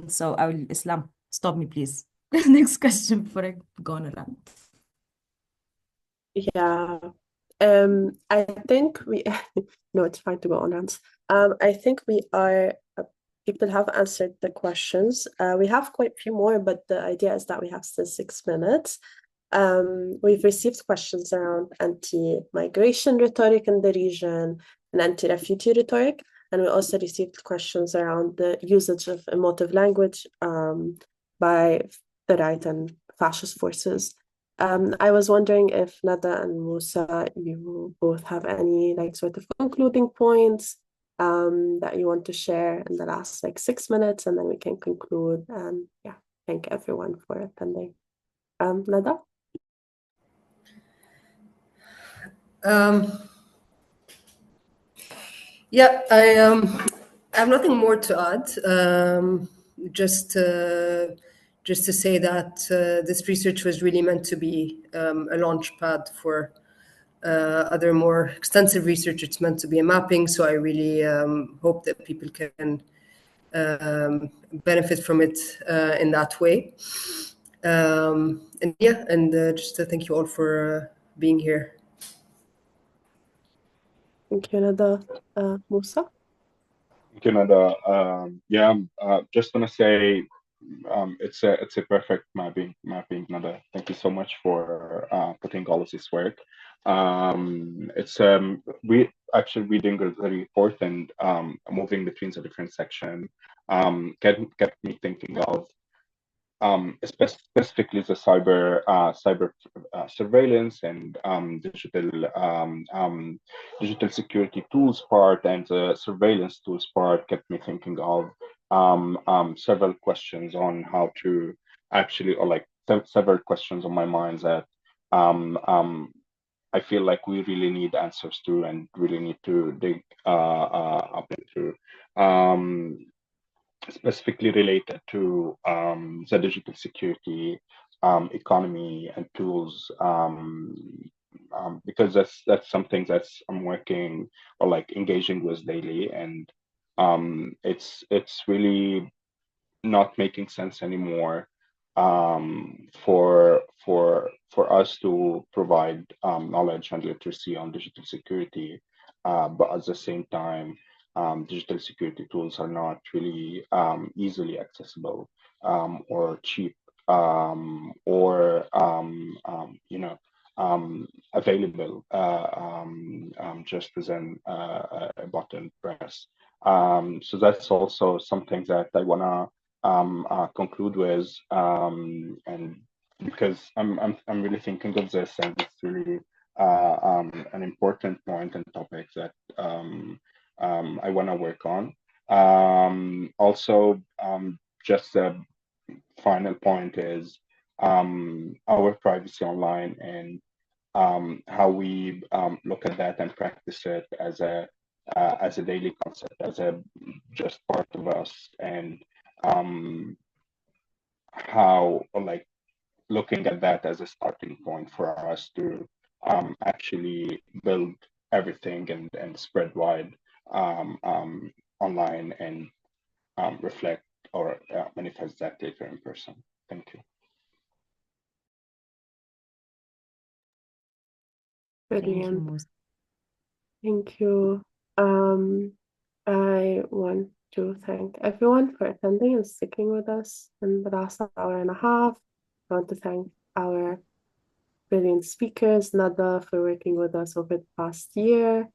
So I will, Islam, stop me, please. Next question before I go on a rant. Yeah. I think we no, it's fine to go on rants. I think we are people have answered the questions. We have quite a few more, but the idea is that we have still 6 minutes. We've received questions around anti-migration rhetoric in the region and anti-refugee rhetoric, and we also received questions around the usage of emotive language by the right and fascist forces. I was wondering if Nada and Musa, you both have any sort of concluding points that you want to share in the last 6 minutes, and then we can conclude. And yeah, thank everyone for attending. Nada? Yeah, I have nothing more to add. Just to say that this research was really meant to be a launch pad for other more extensive research. It's meant to be a mapping, so I really hope that people can benefit from it in that way. And yeah, and just to thank you all for being here. Thank you, Nada. Musa? Canada, just want to say it's a perfect mapping, Nada. Thank you so much for putting all of this work. It's we actually reading the report and moving between the different section kept me thinking of specifically the cyber surveillance and digital security tools part, and the surveillance tools part kept me thinking of several questions on how to actually, or several questions on my mind that I feel like we really need answers to and really need to dig up into. Specifically related to the digital security economy and tools, because that's something that's I'm working or engaging with daily, and it's really not making sense anymore for us to provide knowledge and literacy on digital security, but at the same time, digital security tools are not really easily accessible or cheap or available just as a button press. So that's also something that I wanna conclude with, and because I'm really thinking of this, and it's really an important point and topic that I want to work on. Also, just a final point is our privacy online and how we look at that and practice it as a daily concept, as a just part of us, and how looking at that as a starting point for us to actually build everything and spread wide online and reflect or manifest that data in person. Thank you. Brilliant. Thank you. I want to thank everyone for attending and sticking with us in the last hour and a half. I want to thank our brilliant speakers, Nada, for working with us over the past year.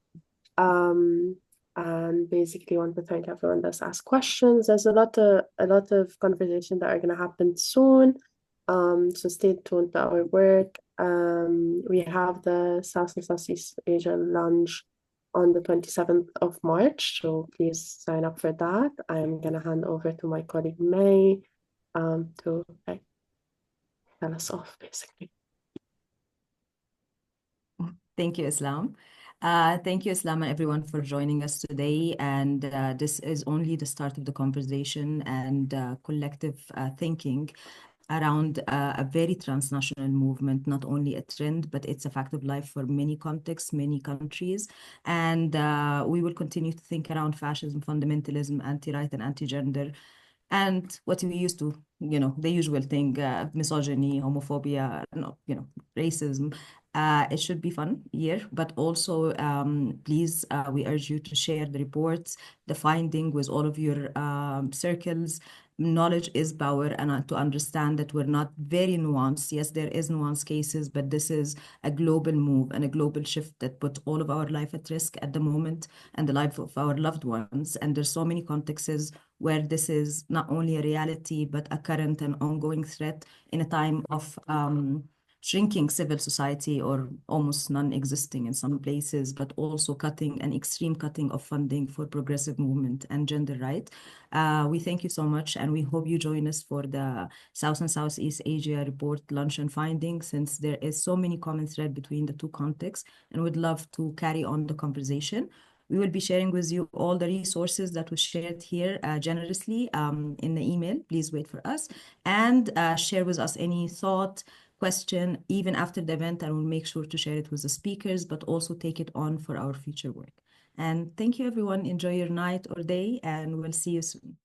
And basically want to thank everyone that's asked questions. There's a lot of conversation that are gonna happen soon. So stay tuned to our work. We have the South and Southeast Asia lunch on the 27th of March, so please sign up for that. I'm gonna hand over to my colleague May to tell us off, basically. Thank you, Islam. Thank you, Islam, and everyone for joining us today. And this is only the start of the conversation and collective thinking around a very transnational movement, not only a trend, but it's a fact of life for many contexts, many countries. And we will continue to think around fascism, fundamentalism, anti-right and anti-gender, and what we used to, the usual thing, misogyny, homophobia, no, racism. It should be fun year, but also please, we urge you to share the reports, the finding with all of your circles. Knowledge is power, and to understand that we're not very nuanced. Yes, there is nuanced cases, but this is a global move and a global shift that put all of our life at risk at the moment and the life of our loved ones. And there's so many contexts where this is not only a reality, but a current and ongoing threat in a time of shrinking civil society or almost non-existing in some places, but also cutting an extreme cutting of funding for progressive movement and gender right. We thank you so much, and we hope you join us for the South and Southeast Asia report lunch and findings, since there is so many common thread between the two contexts, and we'd love to carry on the conversation. We will be sharing with you all the resources that was shared here generously in the email. Please wait for us and share with us any thought, question, even after the event, and we'll make sure to share it with the speakers, but also take it on for our future work. And thank you, everyone. Enjoy your night or day, and we'll see you soon.